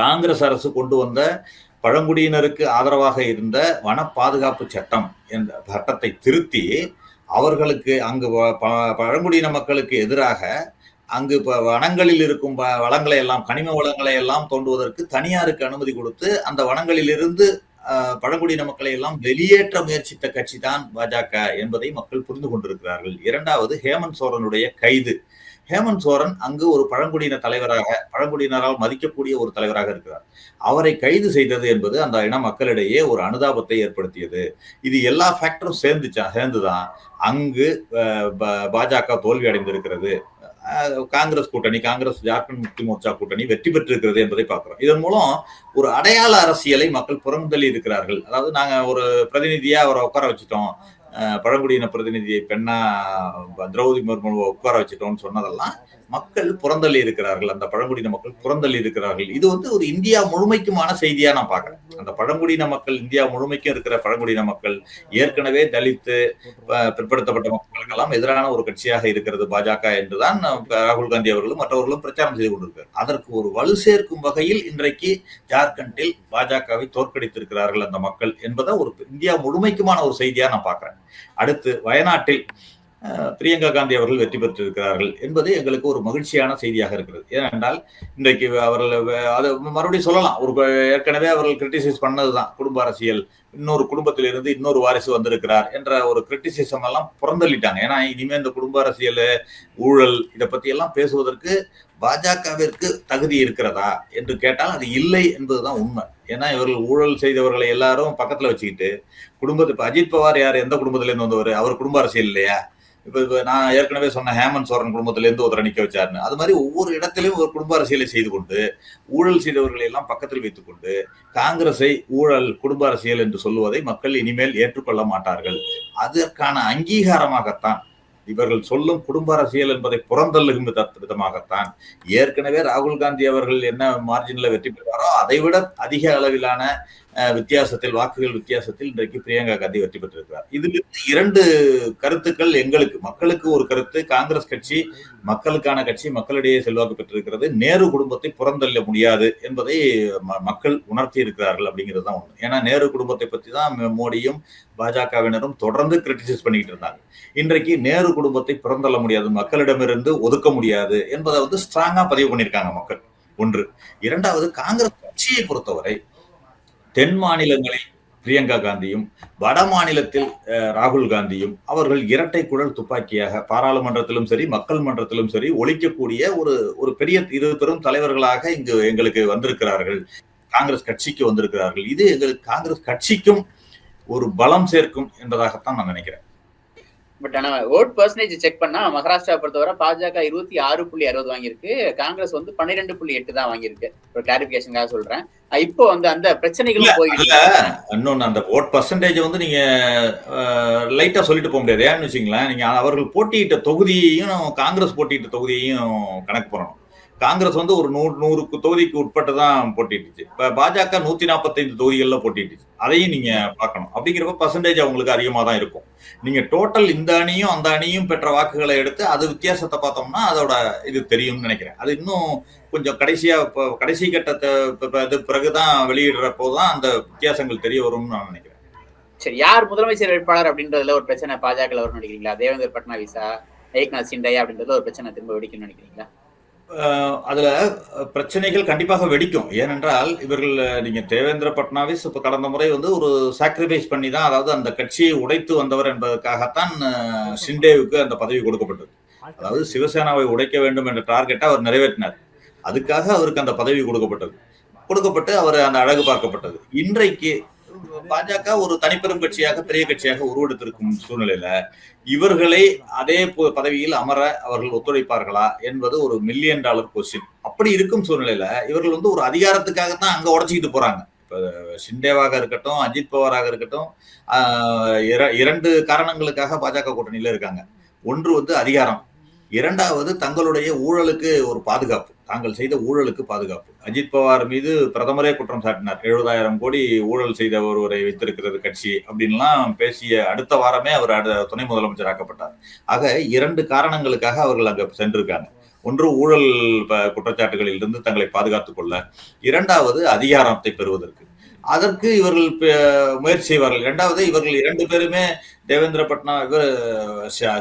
காங்கிரஸ் அரசு கொண்டு வந்த பழங்குடியினருக்கு ஆதரவாக இருந்த வன பாதுகாப்பு சட்டம் என்ற சட்டத்தை திருத்தி அவர்களுக்கு அங்கு பழங்குடியின மக்களுக்கு எதிராக அங்கு வனங்களில் இருக்கும் வளங்களை எல்லாம், கனிம வளங்களை எல்லாம் தோண்டுவதற்கு தனியாருக்கு அனுமதி கொடுத்து அந்த வனங்களில் இருந்து பழங்குடியின மக்களை எல்லாம் வெளியேற்ற முயற்சித்த கட்சி தான் பாஜக என்பதை மக்கள் புரிந்து கொண்டிருக்கிறார்கள். இரண்டாவது, ஹேமந்த் சோரனுடைய கைது. ஹேமந்த் சோரன் அங்கு ஒரு பழங்குடியின தலைவராக, பழங்குடியினரால் மதிக்கக்கூடிய ஒரு தலைவராக இருக்கிறார். அவரை கைது செய்தது என்பது அந்த இன மக்களிடையே ஒரு அனுதாபத்தை ஏற்படுத்தியது. இது எல்லா ஃபேக்டரும் சேர்ந்துதான் அங்கு பாஜக தோல்வி அடைந்திருக்கிறது. காங்கிரஸ் கூட்டணி, காங்கிரஸ் ஜார்க்கண்ட் முக்தி மோர்ச்சா கூட்டணி வெற்றி பெற்றிருக்கிறது என்பதை பார்க்கிறோம். இதன் மூலம் ஒரு அடையாள அரசியலை மக்கள் புறந்தள்ளி இருக்கிறார்கள். அதாவது நாங்க ஒரு பிரதிநிதியா அவரை உட்கார வச்சுட்டோம், பழங்குடியின பிரதிநிதியை பெண்ணா திரௌபதி முர்முவை உட்கார வச்சுட்டோம்னு சொன்னதெல்லாம் மக்கள் புறந்தள்ளி இருக்கிறார்கள். அந்த பழங்குடியின மக்கள் புறந்தள்ளி இருக்கிறார்கள். இது வந்து ஒரு இந்தியா முழுமைக்குமான செய்தியா நான் பாக்குறேன். அந்த பழங்குடியின மக்கள், இந்தியா முழுமைக்கும் இருக்கிற பழங்குடியின மக்கள் ஏற்கனவே தலித்து பிற்படுத்தப்பட்ட மக்களுக்கெல்லாம் எதிரான ஒரு கட்சியாக இருக்கிறது பாஜக என்றுதான் ராகுல் காந்தி அவர்களும் மற்றவர்களும் பிரச்சாரம் செய்து கொண்டிருக்கிறார். அதற்கு ஒரு வலு சேர்க்கும் வகையில் இன்றைக்கு ஜார்க்கண்டில் பாஜகவை தோற்கடித்திருக்கிறார்கள் அந்த மக்கள் என்பதை ஒரு இந்தியா முழுமைக்குமான ஒரு செய்தியா நான் பாக்குறேன். அடுத்து, வயநாட்டில் பிரியங்கா காந்தி அவர்கள் வெற்றி பெற்றிருக்கிறார்கள் என்பது எங்களுக்கு ஒரு மகிழ்ச்சியான செய்தியாக இருக்கிறது. ஏனென்றால் இன்றைக்கு அவர்கள் அது மறுபடியும் சொல்லலாம், ஒரு ஏற்கனவே அவர்கள் கிரிட்டிசைஸ் பண்ணதுதான், குடும்ப அரசியல், இன்னொரு குடும்பத்திலிருந்து இன்னொரு வாரிசு வந்திருக்கிறார் என்ற ஒரு கிரிட்டிசிசம் எல்லாம் புறந்தள்ளிட்டாங்க. ஏன்னா இனிமே இந்த குடும்ப அரசியல், ஊழல் இதை பத்தி எல்லாம் பேசுவதற்கு பாஜகவிற்கு தகுதி இருக்கிறதா என்று கேட்டால் அது இல்லை என்பதுதான் உண்மை. ஏன்னா இவர்கள் ஊழல் செய்தவர்களை எல்லாரும் பக்கத்துல வச்சுக்கிட்டு குடும்பத்தை, இப்ப அஜித் பவார் யார், எந்த குடும்பத்துல இருந்து வந்தவர், அவர் குடும்ப அரசியல் இல்லையா? இப்ப நான் ஏற்கனவே சொன்ன ஹேமந்த் சோரன் குடும்பத்திலிருந்து ஒருத்தரை நிக்க வச்சாருன்னு, அது மாதிரி ஒவ்வொரு இடத்திலும் ஒரு குடும்ப அரசியலை செய்து கொண்டு ஊழல் செய்தவர்களை எல்லாம் பக்கத்தில் வைத்துக் கொண்டு காங்கிரஸை ஊழல், குடும்ப அரசியல் என்று சொல்லுவதை மக்கள் இனிமேல் ஏற்றுக்கொள்ள மாட்டார்கள். அதற்கான அங்கீகாரமாகத்தான் இவர்கள் சொல்லும் குடும்ப அரசியல் என்பதை புறந்தள்ளும் விதமாகத்தான் ஏற்கனவே ராகுல் காந்தி அவர்கள் என்ன மார்ஜின்ல வெற்றி பெற்றாரோ அதை விட அதிக அளவிலான வித்தியாசத்தில், வாக்குகள் வித்தியாசத்தில் இன்றைக்கு பிரியங்கா காந்தி வெற்றி பெற்றிருக்கிறார். இதிலிருந்து 2 கருத்துக்கள் எங்களுக்கு. மக்களுக்கு ஒரு கருத்து, காங்கிரஸ் கட்சி மக்களுக்கான கட்சி, மக்களிடையே செல்வாக்கு பெற்றிருக்கிறது, நேரு குடும்பத்தை புறந்தள்ள முடியாது என்பதை மக்கள் உணர்த்தி இருக்கிறார்கள் அப்படிங்கிறது தான் ஒண்ணு. ஏன்னா நேரு குடும்பத்தை பத்தி தான் மோடியும் பாஜகவினரும் தொடர்ந்து கிரிட்டிசைஸ் பண்ணிட்டு இருந்தாங்க. இன்றைக்கு நேரு குடும்பத்தை புறந்தள்ள முடியாது, மக்களிடமிருந்து ஒதுக்க முடியாது என்பதை வந்து ஸ்ட்ராங்கா பதிவு பண்ணியிருக்காங்க மக்கள். ஒன்று. இரண்டாவது, காங்கிரஸ் கட்சியை பொறுத்தவரை தென் மாநிலங்களில் பிரியங்கா காந்தியும் வட மாநிலத்தில் ராகுல் காந்தியும் அவர்கள் இரட்டை குழல் துப்பாக்கியாக பாராளுமன்றத்திலும் சரி மக்கள் மன்றத்திலும் சரி ஒழிக்கக்கூடிய ஒரு பெரிய 2 பெரும் தலைவர்களாக இங்கு எங்களுக்கு வந்திருக்கிறார்கள், காங்கிரஸ் கட்சிக்கு வந்திருக்கிறார்கள். இது எங்களுக்கு காங்கிரஸ் கட்சிக்கும் ஒரு பலம் சேர்க்கும் என்பதாகத்தான் நான் நினைக்கிறேன். பட் ஆனா ஓட் பெர்சன்டேஜ் செக் பண்ணா மகாராஷ்டிரா பொறுத்தவரை பாஜக 26.60 வாங்கியிருக்கு, காங்கிரஸ் வந்து 12.8 தான் வாங்கியிருக்கு. ஒரு கிளாரிபிகேஷனுக்காக சொல்றேன். இப்போ வந்து அந்த இல்ல பிரச்சனைகளும் போயிட்டு அதுல இன்னொன்னு அந்த ஓட் பர்சன்டேஜ் வந்து நீங்க லைட்டா சொல்லிட்டு போக முடியாது. ஏன்னு வச்சுங்களேன், நீங்க அவர்கள் போட்டியிட்ட தொகுதியையும் காங்கிரஸ் போட்டியிட்ட தொகுதியையும் கணக்கு பண்ணணும். காங்கிரஸ் வந்து ஒரு 100 தொகுதிக்கு உட்பட்டு தான் போட்டிட்டுச்சு. இப்ப பாஜக 145 தொகுதிகள்ல போட்டிட்டுச்சு. அதையும் நீங்க பார்க்கணும். அப்படிங்கிறப்ப பர்சன்டேஜ் அவங்களுக்கு அதிகமா தான் இருக்கும். நீங்க டோட்டல் இந்த அணியும் அந்த அணியும் பெற்ற வாக்குகளை எடுத்து அது வித்தியாசத்தை பார்த்தோம்னா அதோட இது தெரியும்னு நினைக்கிறேன். அது இன்னும் கொஞ்சம் கடைசியா கடைசி கட்டத்தை இது பிறகுதான் வெளியிடுறப்போ தான் அந்த வித்தியாசங்கள் தெரிய வரும்னு நான் நினைக்கிறேன். சரி, யார் முதலமைச்சர் வேட்பாளர் அப்படின்றதுல ஒரு பிரச்சனை பாஜக வரும்னு நினைக்கிறீங்களா? தேவேந்திர பட்னாவிஸா, ஏக்நாத் சிண்டையா அப்படின்றதுல ஒரு பிரச்சனை திரும்ப வெடிக்கும்னு நினைக்கிறீங்களா? அதுல பிரச்சனைகள் கண்டிப்பாக வெடிக்கும். ஏனென்றால் இவர்கள் நீங்க தேவேந்திர பட்னாவிஸ் இப்ப கடந்த முறை வந்து ஒரு சாக்ரிஃபைஸ் பண்ணி தான், அதாவது அந்த கட்சியை உடைத்து வந்தவர் என்பதற்காகத்தான் ஷிண்டேவுக்கு அந்த பதவி கொடுக்கப்பட்டது. அதாவது சிவசேனாவை உடைக்க வேண்டும் என்ற டார்கெட்டை அவர் நிறைவேற்றினார். அதுக்காக அவருக்கு அந்த பதவி கொடுக்கப்பட்டு அவர் அந்த அழகு பார்க்கப்பட்டது. இன்றைக்கு பாஜக ஒரு தனிப்பெரும் கட்சியாக பெரிய கட்சியாக உருவெடுத்திருக்கும் சூழ்நிலையில இவர்களை அதே பதவியில் அமர அவர்கள் ஒத்துழைப்பார்களா என்பது ஒரு $1 மில்லியன் கொஸ்டின். அப்படி இருக்கும் சூழ்நிலையில இவர்கள் வந்து ஒரு அதிகாரத்துக்காகத்தான் அங்க உடச்சிக்கிட்டு போறாங்க. இப்ப ஷிண்டேவாக இருக்கட்டும், அஜித் பவாராக இருக்கட்டும், 2 காரணங்களுக்காக பாஜக கூட்டணியில இருக்காங்க. ஒன்று வந்து அதிகாரம், இரண்டாவது தங்களுடைய ஊழலுக்கு ஒரு பாதுகாப்பு, தாங்கள் செய்த ஊழலுக்கு பாதுகாப்பு. அஜித் பவார் மீது பிரதமரே குற்றம் சாட்டினார். 70,000 கோடி ஊழல் செய்த ஒருவரை வைத்திருக்கிறது கட்சி அப்படின்லாம் பேசிய அடுத்த வாரமே அவர் துணை முதலமைச்சர் ஆக்கப்பட்டார். ஆக 2 காரணங்களுக்காக அவர்கள் அங்க சென்றிருக்காங்க. ஒன்று ஊழல் குற்றச்சாட்டுகளில் இருந்து தங்களை பாதுகாத்துக் கொள்ள, இரண்டாவது அதிகாரத்தை பெறுவதற்கு. அதற்கு இவர்கள் முயற்சி செய்வார்கள். இரண்டாவது இவர்கள் 2 பேருமே தேவேந்திர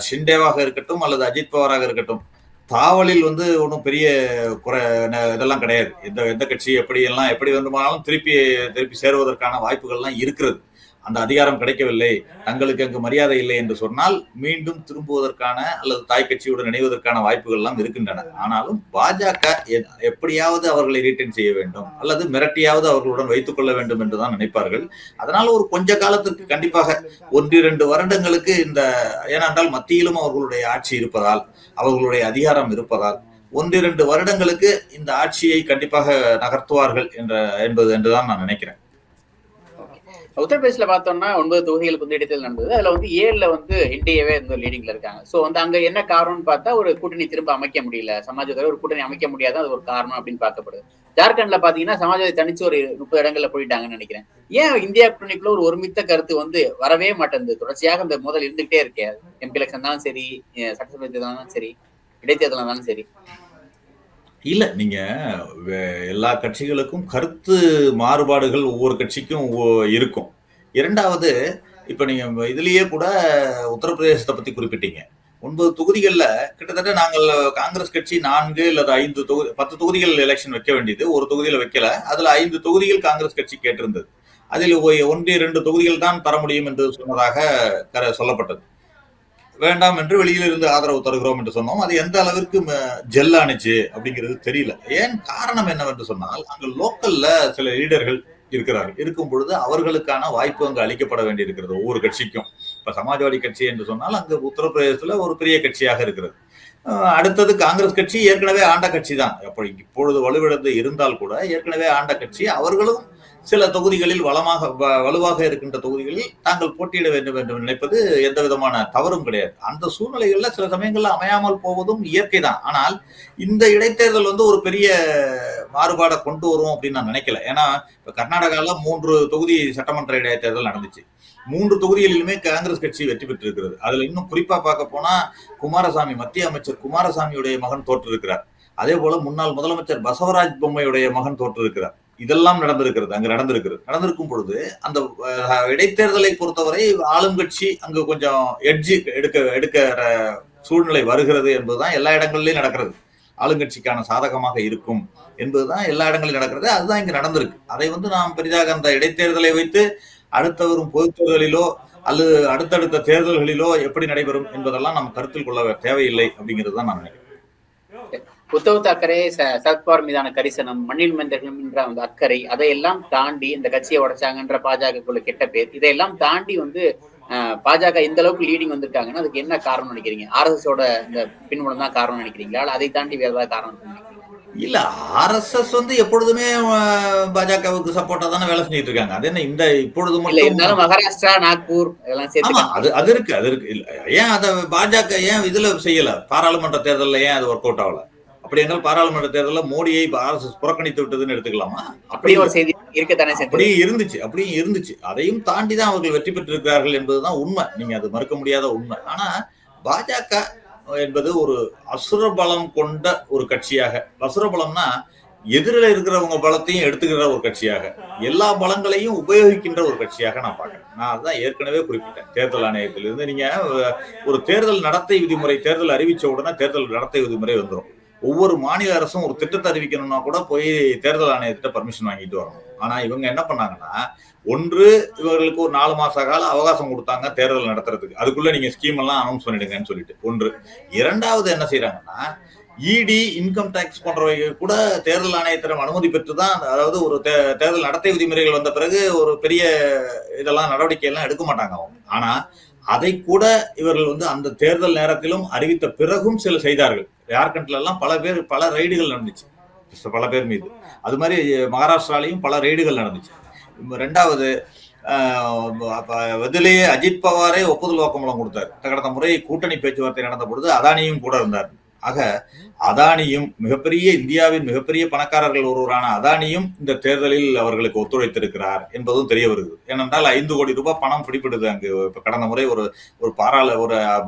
ஷிண்டேவாக இருக்கட்டும் அல்லது அஜித் பவாராக இருக்கட்டும், தாவலில் வந்து ஒன்றும் பெரிய குறை இதெல்லாம் கிடையாது. எந்த கட்சி எப்படி வேண்டுமானாலும் திருப்பி சேருவதற்கான வாய்ப்புகள்லாம் இருக்கிறது. அந்த அதிகாரம் கிடைக்கவில்லை, தங்களுக்கு அங்கு மரியாதை இல்லை என்று சொன்னால் மீண்டும் திரும்புவதற்கான அல்லது தாய் கட்சியுடன் இணைவதற்கான வாய்ப்புகள் எல்லாம் இருக்கின்றன. ஆனாலும் பாஜக எப்படியாவது அவர்களை ரீட்டைன் செய்ய வேண்டும் அல்லது மிரட்டியாவது அவர்களுடன் வைத்துக் கொள்ள வேண்டும் என்றுதான் நினைப்பார்கள். அதனால ஒரு கொஞ்ச காலத்திற்கு கண்டிப்பாக 1-2 வருடங்களுக்கு ஏனென்றால் மத்தியிலும் அவர்களுடைய ஆட்சி இருப்பதால், அவர்களுடைய அதிகாரம் இருப்பதால் 1-2 வருடங்களுக்கு இந்த ஆட்சியை கண்டிப்பாக நகர்த்துவார்கள் என்றுதான் நான் நினைக்கிறேன். உத்தரப்பிரதேசில பார்த்தோம்னா 9 தொகுதிகளுக்கு வந்து இடைத்தேர்தல் நடந்தது. அதுல வந்து 7ல வந்து என்டிஏவே வந்து லீடிங்ல இருக்காங்க. சோ வந்து அங்க என்ன காரணம்னு பார்த்தா ஒரு கூட்டணி திரும்ப அமைக்க முடியல, சமாஜ்வாதி ஒரு கூட்டணி அமைக்க முடியாத அது ஒரு காரணம் அப்படின்னு பார்க்கப்படுது. ஜார்க்கண்ட்ல பாத்தீங்கன்னா சமாஜ்வாதி தனிச்சு ஒரு 30 இடங்கள்ல போயிட்டாங்கன்னு நினைக்கிறேன். ஏன் இந்தியா கூட்டணிக்குள்ள ஒரு ஒருமித்த கருத்து வந்து வரவே மாட்டேங்குது? தொடர்ச்சியாக இந்த முதல் இருந்துகிட்டே இருக்கே, எம்பி எலெக்ஷன் தான் சரி, சட்டசபை தேர்தலும் சரி, இடைத்தேர்தல் இருந்தாலும் சரி. இல்ல நீங்க எல்லா கட்சிகளுக்கும் கருத்து மாறுபாடுகள் ஒவ்வொரு கட்சிக்கும் இருக்கும். இரண்டாவது, இப்ப நீங்க இதுலயே கூட உத்தரப்பிரதேசத்தை பத்தி குறிப்பிட்டீங்க. 9 தொகுதிகள்ல கிட்டத்தட்ட நாங்கள் காங்கிரஸ் கட்சி 4 அல்லது 5 தொகுதி 10 தொகுதிகள் எலெக்ஷன் வைக்க வேண்டியது, ஒரு தொகுதியில வைக்கல. அதுல 5 தொகுதிகள் காங்கிரஸ் கட்சி கேட்டிருந்தது. அதில் 1-2 தொகுதிகள் தான் தர முடியும் என்று சொன்னதாக சொல்லப்பட்டது. வேண்டாம் என்று வெளியிலிருந்து ஆதரவு தருகிறோம் என்று சொன்னோம். அது எந்த அளவிற்கு ஜெல் ஆனிச்சு அப்படிங்கிறது தெரியல. ஏன் காரணம் என்னவென்று சொன்னால், அங்க லோக்கல்ல சில லீடர்கள் இருக்கிறார்கள். இருக்கும் பொழுது அவர்களுக்கான வாய்ப்பு அங்கு அளிக்கப்பட வேண்டி இருக்கிறது ஒவ்வொரு கட்சிக்கும். இப்ப சமாஜ்வாடி கட்சி என்று சொன்னால் அங்கு உத்தரப்பிரதேசத்துல ஒரு பெரிய கட்சியாக இருக்கிறது. அடுத்தது காங்கிரஸ் கட்சி ஏற்கனவே ஆண்ட கட்சி தான். இப்பொழுது வலுவிழந்து இருந்தால் கூட ஏற்கனவே ஆண்ட கட்சி. அவர்களும் சில தொகுதிகளில் வலுவாக இருக்கின்ற தொகுதிகளில் தாங்கள் போட்டியிட வேண்டும் என்று நினைப்பது எந்த விதமான தவறும் கிடையாது. அந்த சூழ்நிலைகள்ல சில சமயங்கள்ல அமையாமல் போவதும் இயற்கை தான். ஆனால் இந்த இடைத்தேர்தல் வந்து ஒரு பெரிய மாறுபாடை கொண்டு வரும் அப்படின்னு நான் நினைக்கல. ஏன்னா இப்ப கர்நாடகால 3 தொகுதி சட்டமன்ற இடைத்தேர்தல் நடந்துச்சு. 3 தொகுதிகளிலுமே காங்கிரஸ் கட்சி வெற்றி பெற்றிருக்கிறது. அதுல இன்னும் குறிப்பா பார்க்க போனா குமாரசாமி, மத்திய அமைச்சர் குமாரசாமியுடைய மகன் தோற்றிருக்கிறார். அதே போல முன்னாள் முதலமைச்சர் பசவராஜ் பொம்மையுடைய மகன் தோற்றிருக்கிறார். இதெல்லாம் அங்க நடந்திருக்கும் பொழுது அந்த இடைத்தேர்தலை பொறுத்தவரை ஆளும் கட்சி அங்கு கொஞ்சம் எட்ஜி எடுக்கிற சூழ்நிலை வருகிறது என்பதுதான் எல்லா இடங்களிலும் நடக்கிறது. ஆளுங்கட்சிக்கான சாதகமாக இருக்கும் என்பதுதான் எல்லா இடங்களிலும் நடக்கிறது. அதுதான் இங்க நடந்திருக்கு. அதை வந்து நாம் பெரிதாக அந்த இடைத்தேர்தலை வைத்து அடுத்த வரும் பொது தேர்தலிலோ அல்லது அடுத்தடுத்த தேர்தல்களிலோ எப்படி நடைபெறும் என்பதெல்லாம் நம்ம கருத்தில் கொள்ள தேவையில்லை அப்படிங்கிறது தான் நான் நினைக்கிறேன். உத்தவ் தாக்கரே சரத்பவார் மீதான கரிசனம், மண்ணில் மனிதர்கள் என்ற அந்த அக்கறை, அதையெல்லாம் தாண்டி இந்த கட்சியை உடைச்சாங்கன்ற பாஜகக்குள்ள கெட்ட பேர், இதையெல்லாம் தாண்டி வந்து பாஜக இந்த அளவுக்கு லீடிங் வந்திருக்காங்கன்னா அதுக்கு என்ன காரணம் நினைக்கிறீங்க? ஆர்எஸ்எஸோட இந்த பின்புலம் தான் காரணம் நினைக்கிறீங்களா? இல்ல அதை தாண்டி வேற ஏதாவது காரணம் நினைக்கிறீங்களா? இல்ல, ஆர்எஸ்எஸ் எப்பொழுதுமே பாஜகவுக்கு சப்போர்ட்டா தானே வேலை செஞ்சுட்டு இருக்காங்க. அது என்ன இந்த இப்பொழுது இல்ல மட்டும்? இருந்தாலும் மகாராஷ்டிரா, நாக்பூர் இதெல்லாம் ஆமா, சேர்த்து அது இருக்கு, அது இருக்கு. இல்ல, ஏன் அத பாஜக ஏன் இதுல செய்யல? பாராளுமன்ற தேர்தல்ல ஏன் அது ஒர்க் அவுட் ஆகல? அப்படி என்றால் பாராளுமன்ற தேர்தலில் மோடியை ஆர்எஸ்எஸ் புறக்கணித்து விட்டதுன்னு எடுத்துக்கலாமா? அப்படி அப்படியே ஒரு இல்ல. செய்தி இருக்கத்தானே செஞ்சது. அப்படியும் இருந்துச்சு. அதையும் தாண்டி தான் அவர்கள் வெற்றி பெற்றிருக்கிறார்கள் என்பதுதான் உண்மை. நீங்க அது மறுக்க முடியாத உண்மை. ஆனா பாஜக என்பது ஒரு அசுர பலம் கொண்ட ஒரு கட்சியாக, அசுர பலம்னா எதிரில இருக்கிறவங்க பலத்தையும் எடுத்துக்கிற ஒரு கட்சியாக, எல்லா பலங்களையும் உபயோகிக்கின்ற ஒரு கட்சியாக நான் பார்க்கிறேன். நான் அதான் ஏற்கனவே குறிப்பிட்டேன். தேர்தல் ஆணையத்திலிருந்து நீங்க ஒரு தேர்தல் நடத்தை விதிமுறை, தேர்தல் அறிவிச்ச உடனே தேர்தல் நடத்தை விதிமுறை வந்துடும். ஒவ்வொரு மாநில அரசும் ஒரு திட்டத்தை அறிவிக்கணும்னா கூட போய் தேர்தல் ஆணையத்திட்ட பர்மிஷன் வாங்கிட்டு வரணும். ஆனா இவங்க என்ன பண்ணாங்கன்னா, ஒன்று இவர்களுக்கு ஒரு 4 மாச கால அவகாசம் கொடுத்தாங்க தேர்தல் நடத்துறதுக்கு. அதுக்குள்ள நீங்க ஸ்கீம் எல்லாம் அனௌன்ஸ் பண்ணிடுங்கன்னு சொல்லிட்டு. ஒன்று. இரண்டாவது என்ன செய்யறாங்கன்னா, இடி, இன்கம் டாக்ஸ் போன்றவை கூட தேர்தல் ஆணையத்திடம் அனுமதி பெற்று தான், அதாவது ஒரு தேர்தல் நடத்தை விதிமுறைகள் வந்த பிறகு ஒரு பெரிய இதெல்லாம் நடவடிக்கை எல்லாம் எடுக்க மாட்டாங்க அவங்க. ஆனா அதை கூட இவர்கள் அந்த தேர்தல் நேரத்திலும் அறிவித்த பிறகும் சில செய்தார்கள். ஜார்க்கண்ட்ல எல்லாம் பல ரைடுகள் நடந்துச்சு பல பேர் மீது. அது மாதிரி மகாராஷ்டிராலையும் பல ரைடுகள் நடந்துச்சு. ரெண்டாவது, இதிலேயே அஜித் பவாரே ஒப்புதல் வாக்குமூலம் கொடுத்தார். கடந்த முறை கூட்டணி பேச்சுவார்த்தை நடந்த பொழுது அதானியும் கூட இருந்தார். ஆக அதானியும் இந்தியாவின் மிகப்பெரிய பணக்காரர்கள் ஒருவரான அதானியும் இந்த தேர்தலில் அவர்களுக்கு ஒத்துழைத்திருக்கிறார் என்பதும் தெரிய வருகிறது. ஏனென்றால் 5 கோடி ரூபாய் பணம் பிடிபடுது அங்கு. கடந்த முறை ஒரு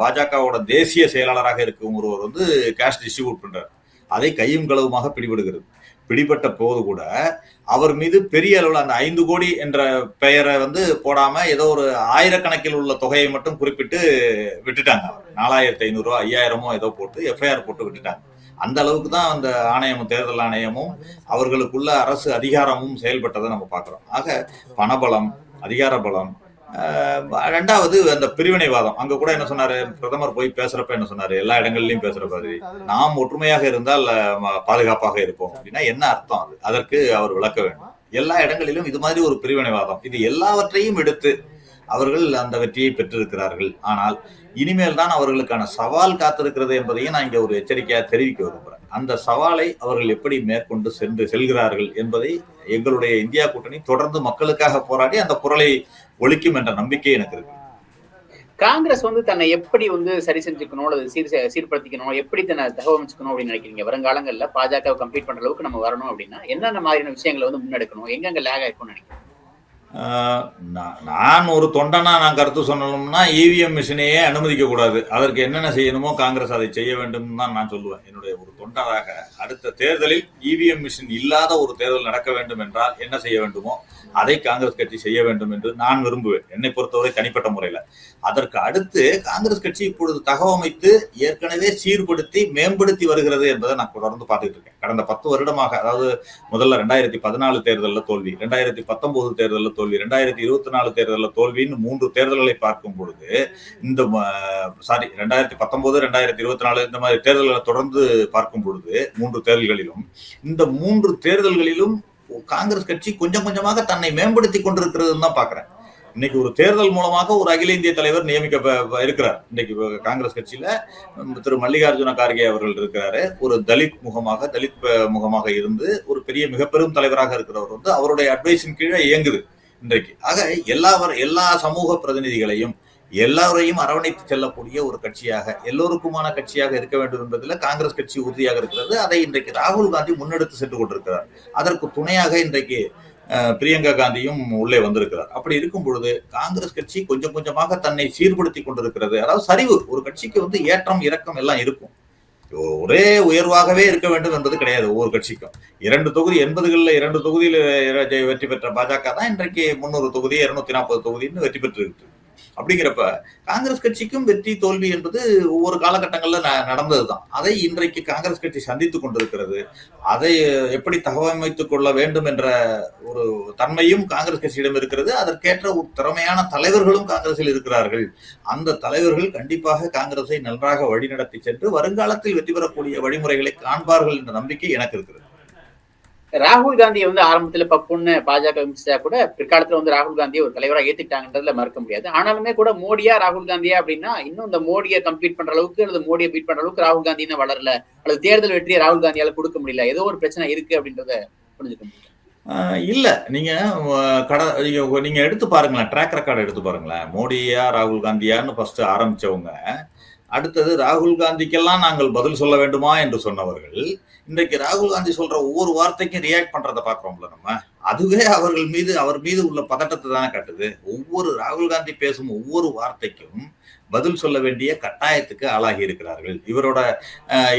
பாஜகவோட தேசிய செயலாளராக இருக்கும் ஒருவர் கேஷ் டிஸ்ட்ரிபியூட் பண்றார். அதை கையும் களவுமாக பிடிபடுகிறது. பிடிபட்ட போது கூட அவர் மீது பெரிய அளவில் அந்த 5 கோடி என்ற பெயரை போடாம ஏதோ ஒரு ஆயிரக்கணக்கில் உள்ள தொகையை மட்டும் குறிப்பிட்டு விட்டுட்டாங்க. 4500 ரூபாய் 5000 ஏதோ போட்டு எஃப்ஐஆர் போட்டு விட்டுட்டாங்க. அந்த அளவுக்கு தான் அந்த ஆணையமும் தேர்தல் ஆணையமும் அவர்களுக்குள்ள அரசு அதிகாரமும் செயல்பட்டதை நம்ம பார்க்கிறோம். ஆக பணபலம், அதிகார பலம். ரெண்டாவது அந்த பிரிவினைவாதம். அங்க கூட என்ன சொன்னாரு பிரதமர் போய் பேசுறப்ப, என்ன சொன்னாரு, எல்லா இடங்கள்லயும் பேசுற மாதிரி நாம் ஒற்றுமையாக இருந்தால் பாதுகாப்பாக இருப்போம் அப்படின்னா என்ன அர்த்தம்? அதற்கு அவர் விளக்க வேண்டும். எல்லா இடங்களிலும் இது மாதிரி ஒரு பிரிவினைவாதம், இது எல்லாவற்றையும் எடுத்து அவர்கள் அந்த வெற்றியை பெற்றிருக்கிறார்கள். ஆனால் இனிமேல் தான் அவர்களுக்கான சவால் காத்திருக்கிறது என்பதையும் நான் இங்க ஒரு எச்சரிக்கையாக தெரிவிக்க விரும்புகிறேன். அந்த சவாலை அவர்கள் எப்படி மேற்கொண்டு செல்கிறார்கள் என்பதை எங்களுடைய இந்தியா கூட்டணி தொடர்ந்து மக்களுக்காக போராடி அந்த குரலை ஒழிக்கும் என்ற நம்பிக்கை எனக்கு இருக்கு. காங்கிரஸ் தன்னை எப்படி சரி செஞ்சுக்கணும் அல்லது சீர்படுத்திக்கணும், எப்படி தன்னை தகவமைச்சுக்கணும் அப்படின்னு நினைக்கிறீங்க? வருங்காலங்கள்ல பாஜக கம்ப்ளீட் பண்ற அளவுக்கு நம்ம வரணும் அப்படின்னா என்னென்ன மாதிரியான விஷயங்களை முன்னெடுக்கணும், எங்கெங்க லேக் ஆயிருக்கும்னு நினைக்கிறேன்? நான் ஒரு தொண்டனா நான் கருத்து சொல்லணும்னா இவிஎம் மிஷினையே அனுமதிக்க கூடாது. அதற்கு என்னென்ன செய்யணுமோ காங்கிரஸ் அதை செய்ய வேண்டும் தான் நான் சொல்லுவேன். என்னுடைய ஒரு தொண்டராக அடுத்த தேர்தலில் இவிஎம் மிஷின் இல்லாத ஒரு தேர்தல் நடக்க வேண்டும் என்றால் என்ன செய்ய வேண்டுமோ அதை காங்கிரஸ் கட்சி செய்ய வேண்டும் என்று நான் விரும்புவேன், என்னை பொறுத்தவரை தனிப்பட்ட முறையில. அதற்கு அடுத்து காங்கிரஸ் கட்சி இப்பொழுது தகவமைத்து ஏற்கனவே சீர்படுத்தி மேம்படுத்தி வருகிறது என்பதை நான் தொடர்ந்து பார்த்துட்டு இருக்கேன். கடந்த 10 வருடமாக, அதாவது முதல்ல 2014 தேர்தலில் தோல்வி, 2019 தேர்தலில் தோல்வி, 2024 தேர்தலில் தோல்வின்னு 3 தேர்தல்களை பார்க்கும் பொழுது 2019, 2024 இந்த மாதிரி தேர்தல்களை தொடர்ந்து பார்க்கும் பொழுது 3 தேர்தல்களிலும் இந்த 3 தேர்தல்களிலும் காங்கிரஸ் கட்சி கொஞ்சம் கொஞ்சமாக தன்னை மேம்படுத்தி கொண்டிருக்கிறதுன்னு தான் பாக்குறேன். இன்னைக்கு ஒரு தேர்தல் மூலமாக ஒரு அகில இந்திய தலைவர் நியமிக்க இருக்கிறார். இன்னைக்கு காங்கிரஸ் கட்சியில திரு மல்லிகார்ஜுன கார்கே அவர்கள் இருக்கிறாரு. ஒரு தலித் முகமாக இருந்து ஒரு பெரிய மிகப்பெரும் தலைவராக இருக்கிறவர் அவருடைய அட்வைஸின் கீழே இயங்குது இன்றைக்கு. ஆக எல்லா சமூக பிரதிநிதிகளையும் எல்லாரையும் அரவணைத்து செல்லக்கூடிய ஒரு கட்சியாக, எல்லோருக்குமான கட்சியாக இருக்க வேண்டும் என்பதில் காங்கிரஸ் கட்சி உறுதியாக இருக்கிறது. அதை இன்றைக்கு ராகுல் காந்தி முன்னெடுத்து சென்று கொண்டிருக்கிறார். அதற்கு துணையாக இன்றைக்கு பிரியங்கா காந்தியும் உள்ளே வந்திருக்கிறார். அப்படி இருக்கும் பொழுது காங்கிரஸ் கட்சி கொஞ்சம் கொஞ்சமாக தன்னை சீர்படுத்தி கொண்டிருக்கிறது. அதாவது சரிவு, ஒரு கட்சிக்கு ஏற்றம் இறக்கம் எல்லாம் இருக்கும். ஒரே உயர்வாகவே இருக்க வேண்டும் என்பது கிடையாது ஒவ்வொரு கட்சிக்கும். 2 தொகுதி 80களில் 2 தொகுதியில் வெற்றி பெற்ற பாஜக தான் இன்றைக்கு 300 தொகுதி 240 தொகுதின்னு வெற்றி பெற்றிருக்கு. அப்படிங்கிறப்ப காங்கிரஸ் கட்சிக்கும் வெற்றி தோல்வி என்பது ஒவ்வொரு காலகட்டங்கள்ல நடந்ததுதான். அதை இன்றைக்கு காங்கிரஸ் கட்சி சந்தித்துக் கொண்டிருக்கிறது. அதை எப்படி தகவமைத்துக் கொள்ள வேண்டும் என்ற ஒரு தன்மையும் காங்கிரஸ் கட்சியிடம் இருக்கிறது. அதற்கேற்ற ஒரு திறமையான தலைவர்களும் காங்கிரஸில் இருக்கிறார்கள். அந்த தலைவர்கள் கண்டிப்பாக காங்கிரஸை நன்றாக வழிநடத்தி சென்று வருங்காலத்தில் வெற்றி பெறக்கூடிய வழிமுறைகளை காண்பார்கள் என்ற நம்பிக்கை எனக்கு இருக்கிறது. ராகுல் காந்தியை வந்து ஆரம்பத்துல பப்புன்னு பாஜக விமர்சிச்சா கூட பிற்காலத்துல வந்து ராகுல் காந்தியை ஒரு தலைவரா ஏத்துக்கிட்டாங்கன்றதுல மறுக்க முடியாது. ஆனாலுமே கூட மோடியா ராகுல் காந்தியா அப்படின்னா இன்னும் இந்த மோடியை கம்ப்ளீட் பண்ற அளவுக்கு அல்லது மோடியை பீட் பண்ற அளவுக்கு ராகுல் காந்தி இன்னும் வளரல, அல்லது தேர்தல் வெற்றியை ராகுல் காந்தியால கொடுக்க முடியல, ஏதோ ஒரு பிரச்சனை இருக்கு அப்படின்றத புரிஞ்சுக்க முடியும். இல்ல நீங்க நீங்க எடுத்து பாருங்களேன், ட்ராக் ரெக்கார்டு எடுத்து பாருங்களேன். மோடியா ராகுல் காந்தியான்னு ஃபர்ஸ்ட் ஆரம்பிச்சவங்க, அடுத்தது ராகுல் காந்திக்கெல்லாம் நாங்கள் பதில் சொல்ல வேண்டுமா என்று சொன்னவர்கள், இன்றைக்கு ராகுல் காந்தி சொல்ற ஒவ்வொரு வார்த்தைக்கும் ரியாக்ட் பண்றதை பார்க்கிறோம்ல நம்ம. அதுவே அவர் மீது உள்ள பதட்டத்தை தானே காட்டுது. ராகுல் காந்தி பேசும் ஒவ்வொரு வார்த்தைக்கும் பதில் சொல்ல வேண்டிய கட்டாயத்துக்கு ஆளாகி இருக்கிறார்கள். இவரோட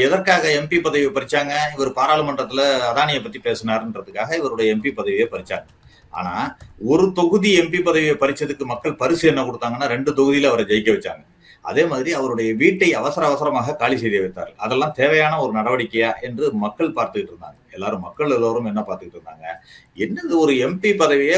எதற்காக எம்பி பதவியை பறிச்சாங்க? இவர் பாராளுமன்றத்துல அதானியை பத்தி பேசினாருன்றதுக்காக இவருடைய எம்பி பதவியை பறிச்சாங்க. ஆனா ஒரு தொகுதி எம்பி பதவியை பறிச்சதுக்கு மக்கள் பரிசு என்ன கொடுத்தாங்கன்னா 2 தொகுதியில அவரை ஜெயிக்க வச்சாங்க. அதே மாதிரி அவருடைய வீட்டை அவசரமாக காலி செய்து வைத்தார்கள். அதெல்லாம் தேவையான ஒரு நடவடிக்கையா என்று மக்கள் பார்த்துக்கிட்டு இருந்தாங்க. மக்கள் எல்லோரும் என்ன பார்த்துக்கிட்டு இருந்தாங்க, என்னது ஒரு எம்பி பதவியே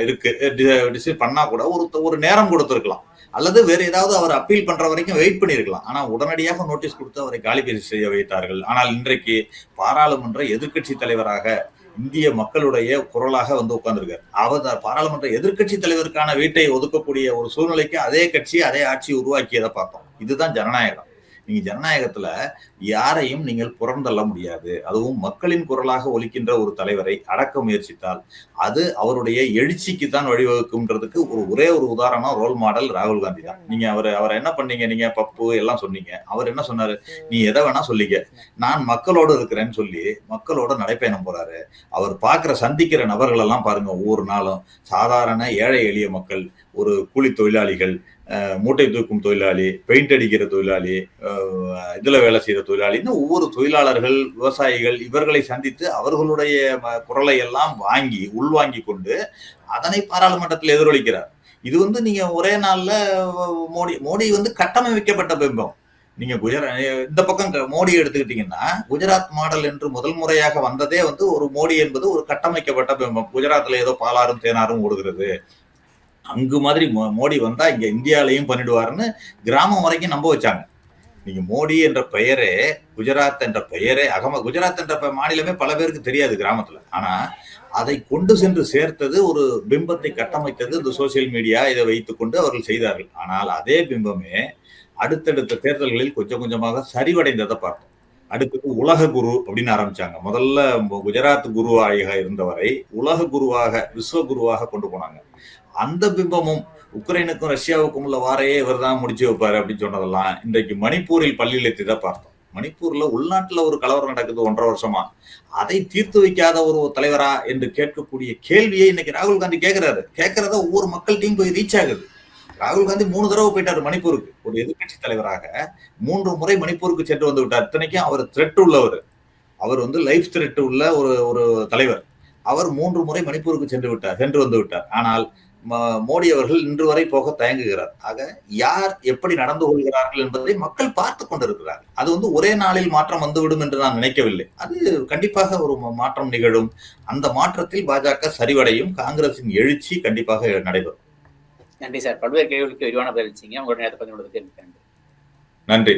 இருக்கு பண்ணா கூட ஒரு நேரம் கொடுத்திருக்கலாம், அல்லது வேற ஏதாவது அவர் அப்பீல் பண்ற வரைக்கும் வெயிட் பண்ணிருக்கலாம். ஆனா உடனடியாக நோட்டீஸ் கொடுத்து அவரை காலி செய்ய வைத்தார்கள். ஆனால் இன்றைக்கு பாராளுமன்ற எதிர்க்கட்சி தலைவராக இந்திய மக்களுடைய குரலாக வந்து உட்கார்ந்துருக்காரு. அவர் பாராளுமன்ற எதிர்க்கட்சி தலைவருக்கான வீட்டை ஒதுக்கக்கூடிய ஒரு சூழ்நிலைக்கு அதே கட்சி அதே ஆட்சி உருவாக்கியதை பார்த்தோம். இதுதான் ஜனநாயகம். நீங்க ஜனநாயகத்துல யாரையும் நீங்கள் புறந்தள்ள முடியாது. அதுவும் மக்களின் குரலாக ஒலிக்கின்ற ஒரு தலைவரை அடக்க முயற்சித்தால் அது அவருடைய எழுச்சிக்கு தான் வழிவகுக்கும்ன்றதுக்கு ஒரே ஒரு உதாரணம், ரோல் மாடல் ராகுல் காந்தி தான். நீங்க அவரை என்ன பண்ணீங்க, நீங்க பப்பு எல்லாம் சொன்னீங்க. அவர் என்ன சொன்னாரு, நீ எதை வேணா சொல்லிக்க, நான் மக்களோடு இருக்கிறேன்னு சொல்லி மக்களோட நடைப்பயணம் போறாரு. அவர் சந்திக்கிற நபர்கள் எல்லாம் பாருங்க, ஒவ்வொரு நாளும் சாதாரண ஏழை எளிய மக்கள், ஒரு கூலி தொழிலாளிகள், மூட்டை தூக்கும் தொழிலாளி, பெயிண்ட் அடிக்கிற தொழிலாளி, இதுல வேலை செய்யற தொழிலாளின்னு ஒவ்வொரு தொழிலாளர்கள், விவசாயிகள், இவர்களை சந்தித்து அவர்களுடைய குரலை எல்லாம் உள்வாங்கி கொண்டு அதனை பாராளுமன்றத்தில் எதிரொலிக்கிறார். இது வந்து நீங்க ஒரே நாள்ல மோடி வந்து கட்டமைக்கப்பட்ட பிம்பம். நீங்க இந்த பக்கம் மோடி எடுத்துக்கிட்டீங்கன்னா, குஜராத் மாடல் என்று முதல் முறையாக வந்ததே வந்து ஒரு மோடி என்பது ஒரு கட்டமைக்கப்பட்ட பிம்பம். குஜராத்ல ஏதோ பாலாறும் தேனாரும் ஓடுகிறது, அங்கு மாதிரி மோடி வந்தா இங்க இந்தியாலையும் பண்ணிடுவாருன்னு கிராமம் வரைக்கும் நம்ப வச்சாங்க. நீங்க மோடி என்ற பெயரே, குஜராத் என்ற பெயரே, குஜராத் என்ற மாநிலமே பல பேருக்கு தெரியாது கிராமத்துல. ஆனா அதை கொண்டு சென்று சேர்த்தது, ஒரு பிம்பத்தை கட்டமைத்தது இந்த சோசியல் மீடியா. இதை வைத்துக் கொண்டு அவர்கள் செய்தார்கள். ஆனால் அதே பிம்பமே அடுத்தடுத்த தேர்தல்களில் கொஞ்சம் கொஞ்சமாக சரிவடைந்ததை பார்த்தோம். அடுத்தது உலக குரு அப்படின்னு ஆரம்பிச்சாங்க. முதல்ல குஜராத் குருவாக இருந்தவரை உலக குருவாக, விஸ்வ குருவாக கொண்டு போனாங்க. அந்த பிம்பமும் உக்ரைனுக்கும் ரஷ்யாவுக்கும் உள்ள வாரையே இவர் தான் முடிச்சு வைப்பாரு அப்படின்னு சொன்னதெல்லாம் இன்றைக்கு மணிப்பூரில் பள்ளியில் எத்திதான் பார்த்தோம். மணிப்பூர்ல உள்நாட்டுல ஒரு கலவரம் நடக்குது 1.5 வருஷமா, அதை தீர்த்து வைக்காத ஒரு தலைவரா என்று கேட்கக்கூடிய கேள்வியை இன்னைக்கு ராகுல் காந்தி கேட்கறத ஒவ்வொரு மக்கள்கிட்டையும் போய் ரீச் ஆகுது. ராகுல் காந்தி 3 தடவை போயிட்டாரு மணிப்பூருக்கு. ஒரு எதிர்கட்சி தலைவராக 3 முறை மணிப்பூருக்கு சென்று வந்து விட்டார். இத்தனைக்கும் அவர் த்ரெட் உள்ளவர், அவர் வந்து லைஃப் த்ரெட் உள்ள ஒரு தலைவர். அவர் 3 முறை மணிப்பூருக்கு சென்று வந்து விட்டார். ஆனால் மோடி அவர்கள் இன்று வரை போக தயங்குகிறார். ஆக யார் எப்படி நடந்து கொள்கிறார்கள் என்பதை மக்கள் பார்த்து கொண்டிருக்கிறார்கள். அது வந்து ஒரே நாளில் மாற்றம் வந்துவிடும் என்று நான் நினைக்கவில்லை. அது கண்டிப்பாக ஒரு மாற்றம் நிகழும். அந்த மாற்றத்தில் பாஜக சரிவடையும். காங்கிரசின் எழுச்சி கண்டிப்பாக நடைபெறும். நன்றி சார். பல்வேறு கேள்விகளுக்கு விரிவான பதில் அளிச்சீங்க. உங்களுடைய நேரத்தை பதிவு கொடுத்ததுக்கு நன்றி. நன்றி.